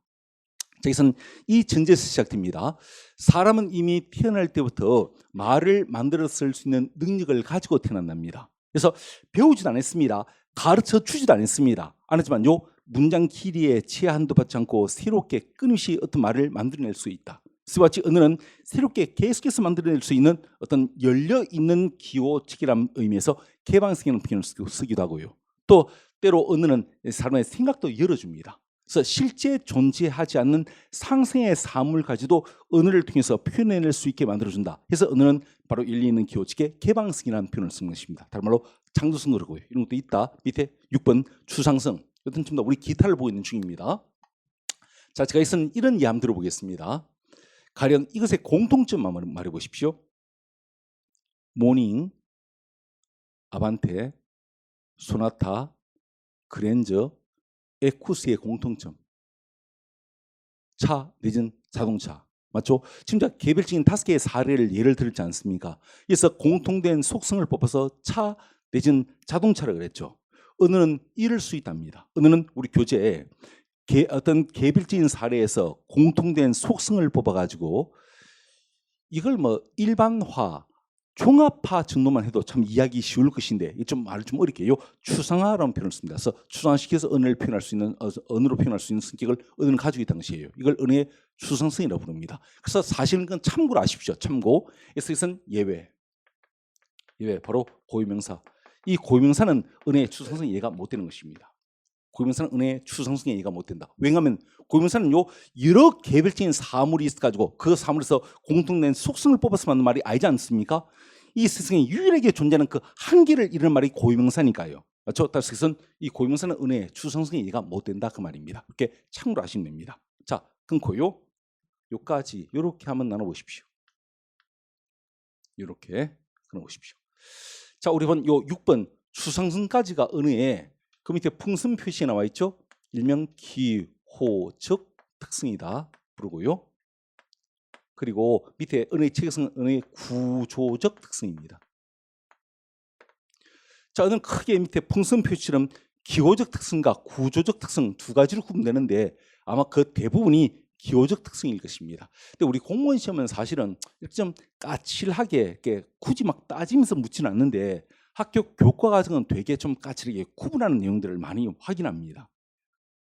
Speaker 1: 자, 이것은 이 전제에서 시작됩니다. 사람은 이미 태어날 때부터 말을 만들어 쓸 수 있는 능력을 가지고 태어난답니다. 그래서 배우지도 않았습니다. 가르쳐 주지도 않았습니다. 안 했지만요, 문장 길이에 치아 한도 받지 않고 새롭게 끊임없이 어떤 말을 만들어낼 수 있다. C와 같이 은어는 새롭게 계속해서 만들어낼 수 있는 어떤 열려있는 기호책이라는 의미에서 개방성이라는 표현을 쓰기도 하고요. 또 때로 은어는 사람의 생각도 열어줍니다. 그래서 실제 존재하지 않는 상생의 사물을 가지고 언어를 통해서 표현해낼 수 있게 만들어준다. 그래서 언어는 바로 일리 있는 기호책의 개방성이라는 표현을 쓰는 것입니다. 다른 말로 창조성 그러고요. 이런 것도 있다. 밑에 6번 추상성. 여튼 지금 우리 기타를 보고 있는 중입니다. 자, 제가 있은 이런 예함 들어보겠습니다. 가령 이것의 공통점 한번 말해 보십시오. 모닝, 아반떼, 소나타, 그랜저, 에쿠스의 공통점. 차 내지는 자동차. 맞죠? 지금 제가 개별적인 5개의 사례를 예를 들지 않습니까? 그래서 공통된 속성을 뽑아서 차 내지는 자동차라 그랬죠. 언어는 이럴 수 있답니다. 언어는 우리 교재에 어떤 개별적인 사례에서 공통된 속성을 뽑아가지고 이걸 뭐 일반화, 종합화 정도만 해도 참 이해하기 쉬울 것인데 좀 말을 좀 어렵게 해요. 추상화라는 표현을 씁니다. 그래서 추상화시켜서 언어를 표현할 수 있는 언어로 표현할 수 있는 성격을 언어는 가지고 있다는 것이에요. 이걸 언어의 추상성이라고 부릅니다. 그래서 사실은 그건 참고로 아십시오. 참고. 그래서 이것은 예외. 예외 바로 고유명사. 이 고유명사는 언어의 추상성이 이해가 못 되는 것입니다. 고유명사는 은혜의 추상성에 이해가 못 된다. 왜냐하면 고유명사는 여러 개별적인 사물이 있어가지고 그 사물에서 공통된 속성을 뽑아서 만든 말이 아니지 않습니까? 이 세상에 유일하게 존재하는 그 한계를 이루는 말이 고유명사니까요. 그렇죠? 따라서 이 고유명사는 은혜의 추상성에 이해가 못 된다 그 말입니다. 이렇게 참고로 하시면 됩니다. 자, 끊고요. 요까지 이렇게 한번 나눠보십시오. 이렇게 끊어보십시오. 자, 우리 번 요 6번 추상성까지가 은혜의 그 밑에 풍선 표시에 나와 있죠. 일명 기호적 특성이다 부르고요. 그리고 밑에 은혜의 체계성은 은혜의 구조적 특성입니다. 자, 은은 크게 밑에 풍선 표시처럼 기호적 특성과 구조적 특성 두 가지로 구분되는데 아마 그 대부분이 기호적 특성일 것입니다. 근데 우리 공무원 시험은 사실은 좀 까칠하게 굳이 막 따지면서 묻지는 않는데 학교 교과 과정은 되게 좀 까칠하게 구분하는 내용들을 많이 확인합니다.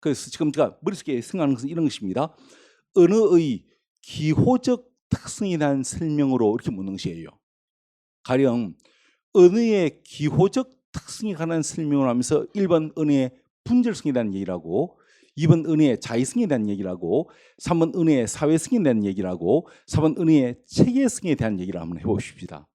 Speaker 1: 그래서 지금 제가 머릿속에 생각하는 것은 이런 것입니다. 언어의 기호적 특성에 대한 설명으로 이렇게 묻는 것이에요. 가령 언어의 기호적 특성에 관한 설명을 하면서 1번 언어의 분절성에 대한 얘기를 하고 2번 은혜의 자의성에 대한 얘기를 하고 3번 은혜의 사회성에 대한 얘기를 하고 4번 은혜의 체계성에 대한 얘기를 한번 해보십시다.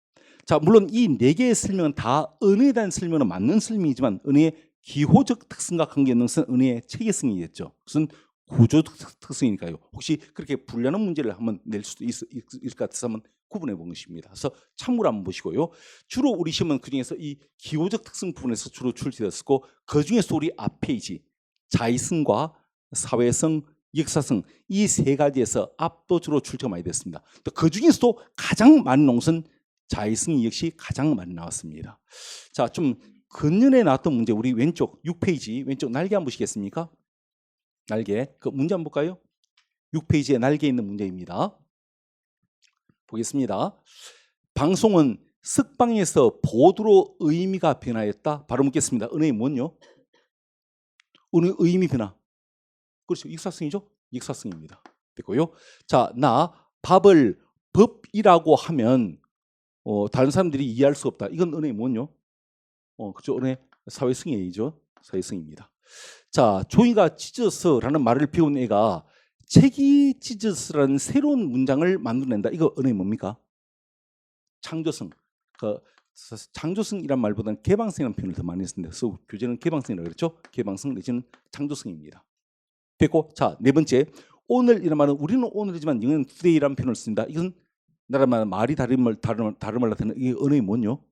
Speaker 1: 자, 물론 이 4개의 설명은 다 은혜에 대한 설명은 맞는 설명이지만 은혜의 기호적 특성과 관계없는 것은 은혜의 체계성이겠죠. 그것은 구조적 특성이니까요. 혹시 그렇게 분류하는 문제를 한번 낼 수도 있을 것 같아서 한번 구분해 본 것입니다. 그래서 참고로 한번 보시고요. 주로 우리 시험은 그중에서 이 기호적 특성 부분에서 주로 출제됐었고 그중에서 우리 앞 페이지 자의성과 사회성, 역사성 이 3가지에서 압도적으로 출제가 많이 됐습니다. 또 그중에서도 가장 많은 것은 자의성 역시 가장 많이 나왔습니다. 자, 좀 근년에 나왔던 문제 우리 왼쪽 6페이지 왼쪽 날개 한번 보시겠습니까? 날개 그 문제 한번 볼까요? 6페이지에 날개 있는 문제입니다. 보겠습니다. 방송은 석방에서 보도로 의미가 변화했다. 바로 묻겠습니다. 은혜의 뭐요? 은혜의 의미 변화. 그렇죠. 역사성이죠. 역사성입니다. 됐고요. 자, 나 밥을 법이라고 하면 다른 사람들이 이해할 수 없다. 이건 은혜의 뭐요? 그렇죠. 은혜 사회성의 A죠. 사회성입니다. 자, 종이가 찢어서라는 말을 배운 애가 책이 찢어서라는 새로운 문장을 만들어낸다. 이거 은혜의 뭡니까? 창조성. 창조성이란 말보다는 개방성이라는 표현을 더 많이 쓰는데 교재는 개방성이라고 그랬죠. 개방성 내지는 창조성입니다. 됐고, 자, 4번째 오늘이란 말은 우리는 오늘이지만 영어는 today라는 표현을 씁니다. 이건 나라마다 말이 다른 말 나타내는 이게 언어의 뭐요?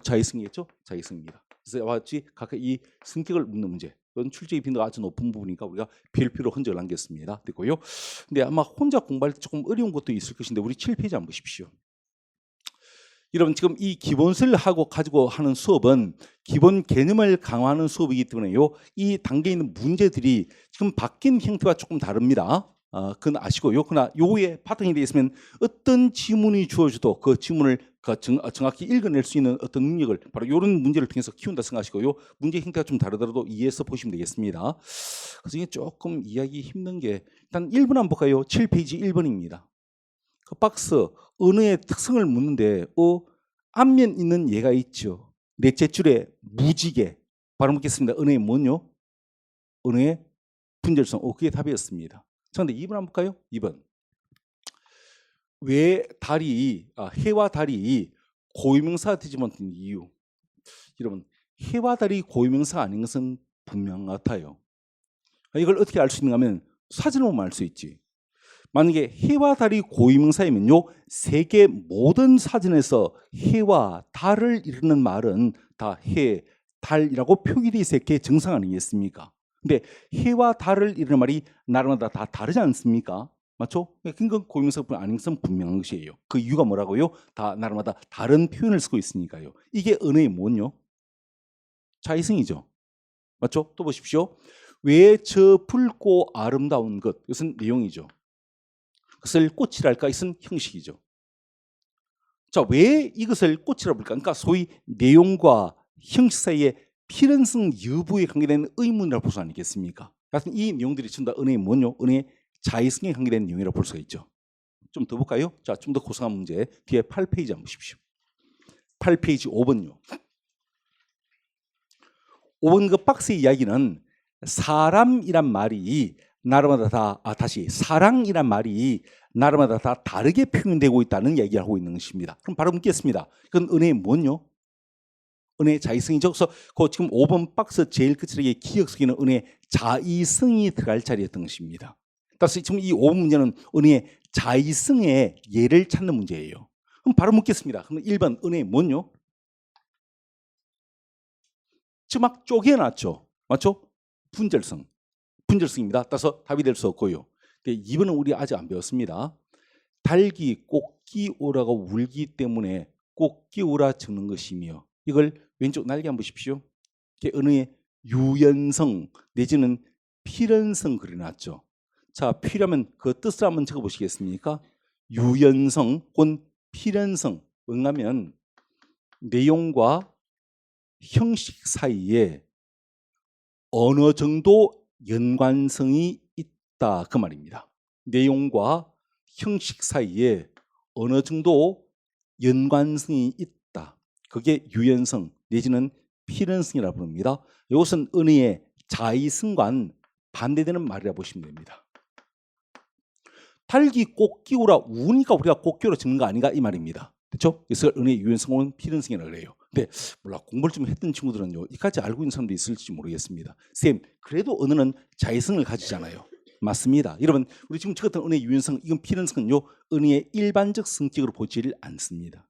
Speaker 1: 자의성이겠죠? 자의성입니다. 그래서 이와 같이 각각 이 성격을 묻는 문제. 이건 출제 빈도가 아주 높은 부분이니까 우리가 별표로 흔적을 남겼습니다. 됐고요. 근데 아마 혼자 공부할 때 조금 어려운 것도 있을 것인데 우리 7페이지 한번 보십시오. 여러분 지금 이 기본서를 가지고 하는 수업은 기본 개념을 강화하는 수업이기 때문에요. 이 단계에 있는 문제들이 지금 바뀐 형태와 조금 다릅니다. 그건 아시고요. 그러나 요에 바탕이 되어 있으면 어떤 지문이 주어져도 그 지문을 정확히 읽어낼 수 있는 어떤 능력을 바로 이런 문제를 통해서 키운다 생각하시고요. 문제 형태가 좀 다르더라도 이해해서 보시면 되겠습니다. 그중에 조금 이해하기 힘든 게 일단 1번 한번 볼까요? 7페이지 1번입니다. 그 박스 언어의 특성을 묻는데 앞면 있는 얘가 있죠. 넷째 줄에 무지개. 바로 묻겠습니다. 언어의 뭐요? 언어의 분절성. 그게 답이었습니다. 자, 근데 2번 한번 볼까요? 2번. 왜 해와 달이 고유명사가 되지 못한 이유. 여러분, 해와 달이 고유명사가 아닌 것은 분명한 것 같아요. 이걸 어떻게 알 수 있는가 하면 사진을 보면 알 수 있지. 만약에 해와 달이 고유명사이면요, 세계 모든 사전에서 해와 달을 이루는 말은 다 해, 달이라고 표기되어 있어야 정상 아니겠습니까? 근데 해와 달을 이루는 말이 나라마다 다 다르지 않습니까? 맞죠? 그건 고유명사뿐 아닌 것은 분명한 것이에요. 그 이유가 뭐라고요? 다 나라마다 다른 표현을 쓰고 있으니까요. 이게 언어의 뭐요? 자의성이죠. 맞죠? 또 보십시오. 왜 저 붉고 아름다운 것, 이것은 내용이죠. 그것을 꽃이랄까? 이것은 형식이죠. 자, 왜 이것을 꽃이라 부를까? 그러니까 소위 내용과 형식 사이에 필연성 여부에 관계된 의문이라고 볼 수 아니겠습니까? 같은 이 내용들이 전부 다 은혜의 뭐요? 은혜의 자의성에 관계된 내용이라고 볼 수가 있죠. 좀 더 볼까요? 자, 좀 더 고상한 문제 뒤에 8페이지 한번 보십시오. 8페이지 5번요. 5번 그 박스의 이야기는 사람이란 말이 나라마다 사랑이란 말이 나라마다 다 다르게 표현되고 있다는 얘기를 하고 있는 것입니다. 그럼 바로 묻겠습니다. 그건 은혜의 뭐요? 은혜의 자의성이죠. 그래서 그 지금 5번 박스 제일 끝자리에 기억 속에는 은혜의 자의성이 들어갈 자리였던 것입니다. 따라서 지금 이 5번 문제는 은혜의 자의성의 예를 찾는 문제예요. 그럼 바로 묻겠습니다. 그럼 1번 은혜의 뭐요? 지금 막 쪼개놨죠. 맞죠? 분절성입니다. 따라서 답이 될 수 없고요. 2번은 우리 아직 안 배웠습니다. 달기 꽃기 오라고 울기 때문에 꽃기 오라 적는 것이며, 이걸 왼쪽 날개 한번 보십시오. 언어의 유연성 내지는 필연성 그려놨죠. 자, 필요하면 그 뜻을 한번 적어보시겠습니까? 유연성 혹은 필연성. 응하면 내용과 형식 사이에 어느 정도 연관성이 있다 그 말입니다. 내용과 형식 사이에 어느 정도 연관성이 있다. 그게 유연성 내지는 필연성이라고 부릅니다. 이것은 은혜의 자의성과는 반대되는 말이라 보시면 됩니다. 달기 꽃기우라 우니까 우리가 꽃기우라 적는 거 아닌가 이 말입니다. 그렇죠? 그래서 은혜의 유연성은 필연성이라고 해요. 근데 몰라, 공부를 좀 했던 친구들은요, 이까지 알고 있는 사람도 있을지 모르겠습니다. 쌤, 그래도 언어는 자의성을 가지잖아요. 맞습니다. 여러분, 우리 지금 적었던 은혜의 유연성, 이건 필연성은요, 은혜의 일반적 성격으로 보지를 않습니다.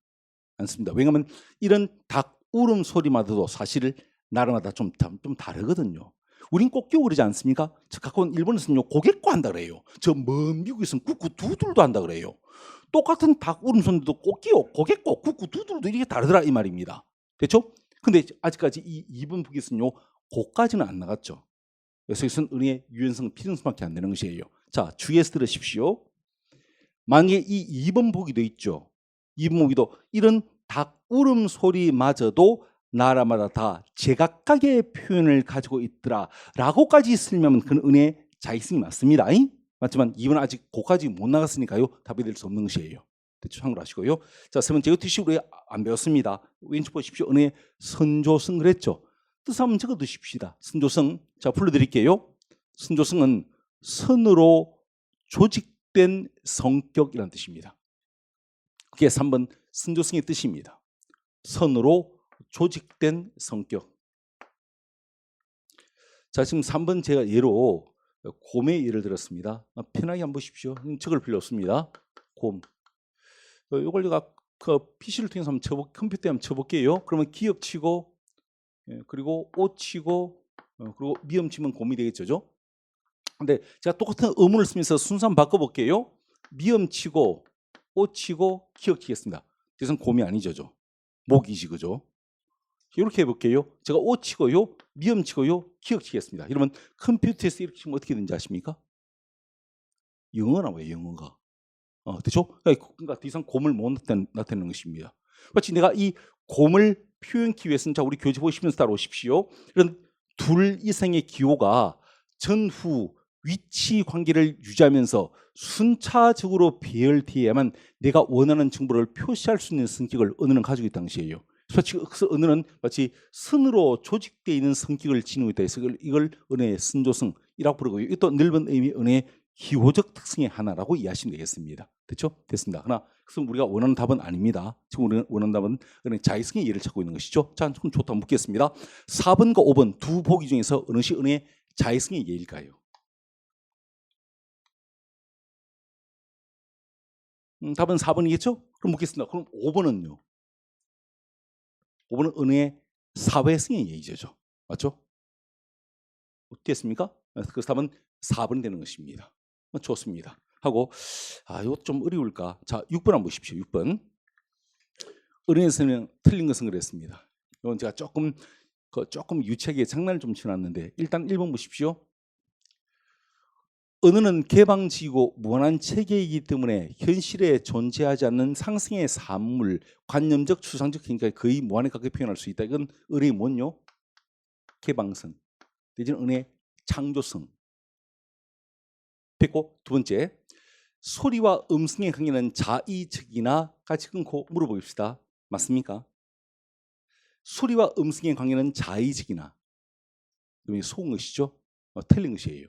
Speaker 1: 왜냐하면 이런 닭 울음소리마저도 사실 나라마다 좀 다르거든요. 우린 꽃기우 그러지 않습니까? 저 갖고 온 일본에서는요, 고개꼬 한다 그래요. 저 먼 미국에서는 꾸꾸두들도 한다 그래요. 똑같은 닭 울음소리도 꽃기우, 고개꼬, 꾸꾸두들도 이렇게 다르더라 이 말입니다. 됐죠? 근데 아직까지 이 2번 북에서는요, 고까지는 안 나갔죠. 그래서 이것은 은혜의 유연성, 필연성밖에 안 되는 것이에요. 자, 주의해서 들으십시오. 만약에 이 2번 보기도 있죠. 2번 보기도 이런 닭 울음소리마저도 나라마다 다 제각각의 표현을 가지고 있더라 라고까지 쓰면 그건 은혜의 자의성이 맞습니다. 맞지만 2번은 아직 고까지 못 나갔으니까요, 답이 될 수 없는 것이에요. 대충 참고하시고요. 자, 세 번째 TC로 안 배웠습니다. 왼쪽 보십시오. 은혜의 선조성 그랬죠. 뜻 한번 적어 두십시다. 선조성. 자, 불러드릴게요. 선조성은 선으로 조직된 성격이라는 뜻입니다. 그게 3번 선조성의 뜻입니다. 선으로 조직된 성격. 자, 지금 3번 제가 예로 곰의 예를 들었습니다. 편하게 한번 보십시오. 적을 필요 없습니다. 곰. 이걸 제가 그 PC를 통해서 한번 컴퓨터에 한번 쳐볼게요. 그러면 기역 치고, 그리고 오 치고, 그리고 미음 치면 곰이 되겠죠. 근데 제가 똑같은 의문을 쓰면서 순서 한번 바꿔볼게요. 미음 치고, 오 치고, 기역 치겠습니다. 그래서 곰이 아니죠. 목이지, 그죠? 이렇게 해볼게요. 제가 오 치고요, 미음 치고요, 기역 치겠습니다. 이러면 컴퓨터에서 이렇게 치면 어떻게 되는지 아십니까? 영어가 나와요, 영어가. 그렇죠? 그러니까 더 이상 곰을 못 나타내는 것입니다. 마치 내가 이 곰을 표현하기 위해서는, 자, 우리 교재 보시면서 따라오십시오. 이런 둘 이상의 기호가 전후 위치 관계를 유지하면서 순차적으로 배열되어야만 내가 원하는 정보를 표시할 수 있는 성격을 언어는 가지고 있다는 것이에요. 그래서 언어는 마치 선으로 조직되어 있는 성격을 지니고 있다 해서 이걸 언어의 선조성이라고 부르고요. 이것도 넓은 의미 언어의 기호적 특성의 하나라고 이해하시면 되겠습니다. 됐죠? 됐습니다. 그러나 그래서 우리가 원하는 답은 아닙니다. 지금 우리가 원하는 답은 언어의 자의성의 예를 찾고 있는 것이죠. 자, 그럼 좋다 묻겠습니다. 4번과 5번 두 보기 중에서 어느 것이 언어의 자의성의 예일까요? 답은 4번이겠죠? 그럼 묻겠습니다. 그럼 5번은요? 5번은 언어의 사회성의 예의죠. 맞죠? 어땠습니까? 그래서 답은 4번이 되는 것입니다. 좋습니다. 하고 이거 좀 어려울까? 자, 6번 한번 보십시오. 6번. 언어에서는 틀린 것은 그랬습니다. 이건 제가 조금 유치하게 장난을 좀 쳐놨는데 일단 1번 보십시오. 언어는 개방지고 무한한 체계이기 때문에 현실에 존재하지 않는 상승의 산물, 관념적, 추상적 행위가 거의 무한에 가깝게 표현할 수 있다. 이건 언어의 뭐요? 개방성, 내지는 언어의 창조성. 됐고, 두 번째, 소리와 음성의 관계는 자의적이나 같이 끊고 물어보십시다. 맞습니까? 소리와 음성의 관계는 자의적이나 속은 것이죠. 틀린 것이에요.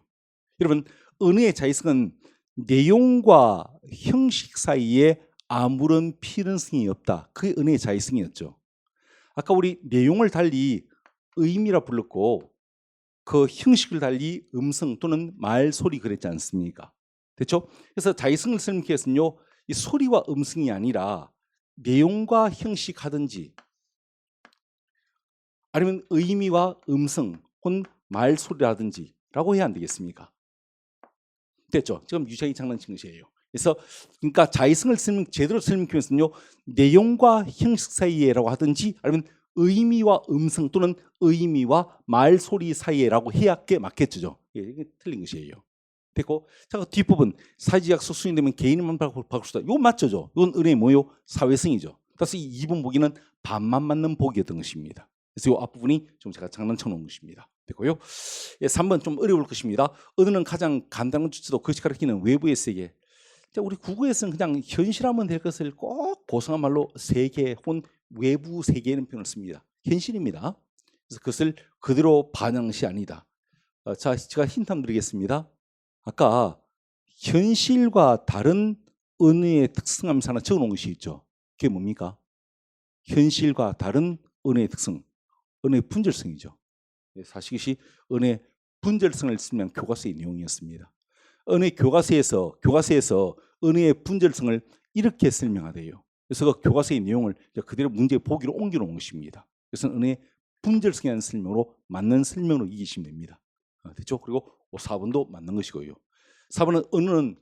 Speaker 1: 여러분, 언어의 자의성은 내용과 형식 사이에 아무런 필연성이 없다. 그게 언어의 자의성이었죠. 아까 우리 내용을 달리 의미라 불렀고 그 형식을 달리 음성 또는 말소리 그랬지 않습니까? 됐죠? 그래서 자의성을 설명하기 위해서는요, 이 소리와 음성이 아니라 내용과 형식 하든지 아니면 의미와 음성 혹은 말소리라든지 라고 해야 안 되겠습니까? 됐죠? 지금 유치하게 장난친 것이에요. 그래서 그러니까 자의성을 제대로 설명하기 위해서는요, 내용과 형식 사이에라고 하든지 아니면 의미와 음성 또는 의미와 말소리 사이에라고 해야 맞겠죠. 이게 틀린 것이에요. 됐고, 자, 뒷부분 사지약속 수행되면 개인만 바꿀 수다. 이거 맞죠? 이건 은혜의 뭐요? 사회성이죠. 그래서 이 2번 보기는 반만 맞는 보기였던 것입니다. 그래서 이 앞부분이 좀 제가 장난쳐 놓은 것입니다. 됐고요. 3번 좀 어려울 것입니다. 언어는 가장 간단한 주체도 그것이 가리키는 외부의 세계. 우리 국어에서는 그냥 현실하면 될 것을 꼭 보상한 말로 세계 혹은 외부 세계라는 표현을 씁니다. 현실입니다. 그래서 그것을 그대로 반영한 것이 아니다. 자, 제가 힌트 한번 드리겠습니다. 아까 현실과 다른 언어의 특성하면서 하나 적어놓은 것이 있죠. 그게 뭡니까? 현실과 다른 언어의 특성, 언어의 분절성이죠. 사실 이것이 언어의 분절성을 쓰면 교과서의 내용이었습니다. 언어의 교과서에서 언어의 분절성을 이렇게 설명하대요. 그래서 그 교과서의 내용을 그대로 문제 보기로 옮겨놓은 것입니다. 그래서 언어의 분절성에 대한 설명으로 맞는 설명으로 이기시면 됩니다. 됐죠? 그리고 4번도 맞는 것이고요. 4번은 언어는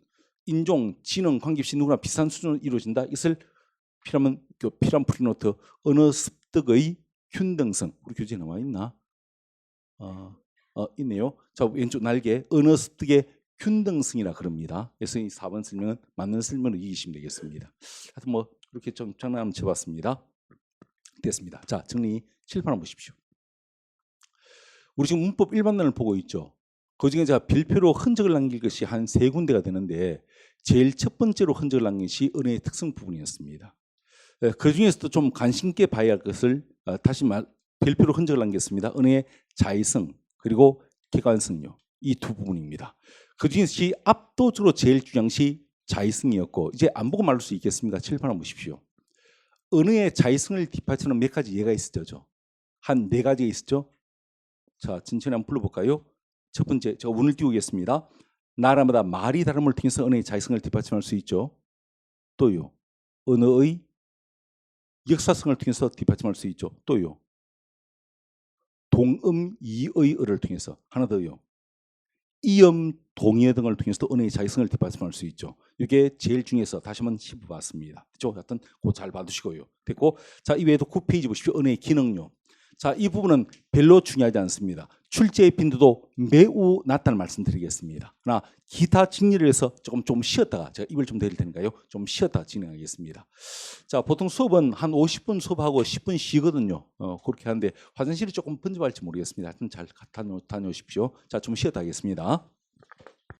Speaker 1: 인종, 지능, 관계없이 누구나 비슷한 수준으로 이루어진다. 이것을 필요한 프리노트 언어 습득의 균등성. 우리 교재에 나와 있나? 있네요. 자, 왼쪽 날개 언어 습득의 균등성이라 그럽니다. 그래서 이 4번 설명은 맞는 설명으로 이기시면 되겠습니다. 하여튼 뭐 이렇게 좀 장난 한번 쳐봤습니다. 됐습니다. 자, 정리 칠판 한번 보십시오. 우리 지금 문법 일반론을 보고 있죠. 그중에 제가 별표로 흔적을 남길 것이 한 3군데가 되는데 제일 첫 번째로 흔적을 남긴 것이 언어의 특성 부분이었습니다. 그중에서도 좀 관심 있게 봐야 할 것을 다시 별표로 흔적을 남겼습니다. 언어의 자의성 그리고 객관성요. 이 두 부분입니다. 그중에서 압도적으로 제일 중요한 것이 자의성이었고 이제 안 보고 말할 수 있겠습니다. 칠판 한번 보십시오. 언어의 자의성을 뒷받치는 몇 가지 예가 있었죠. 한 4가지가 있었죠. 자, 천천히 한번 불러볼까요? 첫 번째, 제가 운을 띄우겠습니다. 나라마다 말이 다름을 통해서 언어의 자의성을 뒷받침할 수 있죠. 또요, 언어의 역사성을 통해서 뒷받침할 수 있죠. 또요, 동음 이의어를 통해서 하나 더요, 이음 동의어 등을 통해서도 언어의 자의성을 뒷받침할 수 있죠. 이게 제일 중요해서 다시 한번 짚어봤습니다. 그렇죠? 하여튼 그거 잘 봐두시고요. 됐고, 자, 이 외에도 9페이지 보십시오. 언어의 기능요. 자, 이 부분은 별로 중요하지 않습니다. 출제의 빈도도 매우 낮다는 말씀드리겠습니다. 그러나 기타 진리를 위해서 조금 쉬었다가 제가 입을 좀 대릴 테니까요. 좀 쉬었다가 진행하겠습니다. 자, 보통 수업은 한 50분 수업하고 10분 쉬거든요. 그렇게 하는데 화장실이 조금 번잡할지 모르겠습니다. 하여튼 잘 다녀오십시오. 자, 좀 쉬었다 하겠습니다.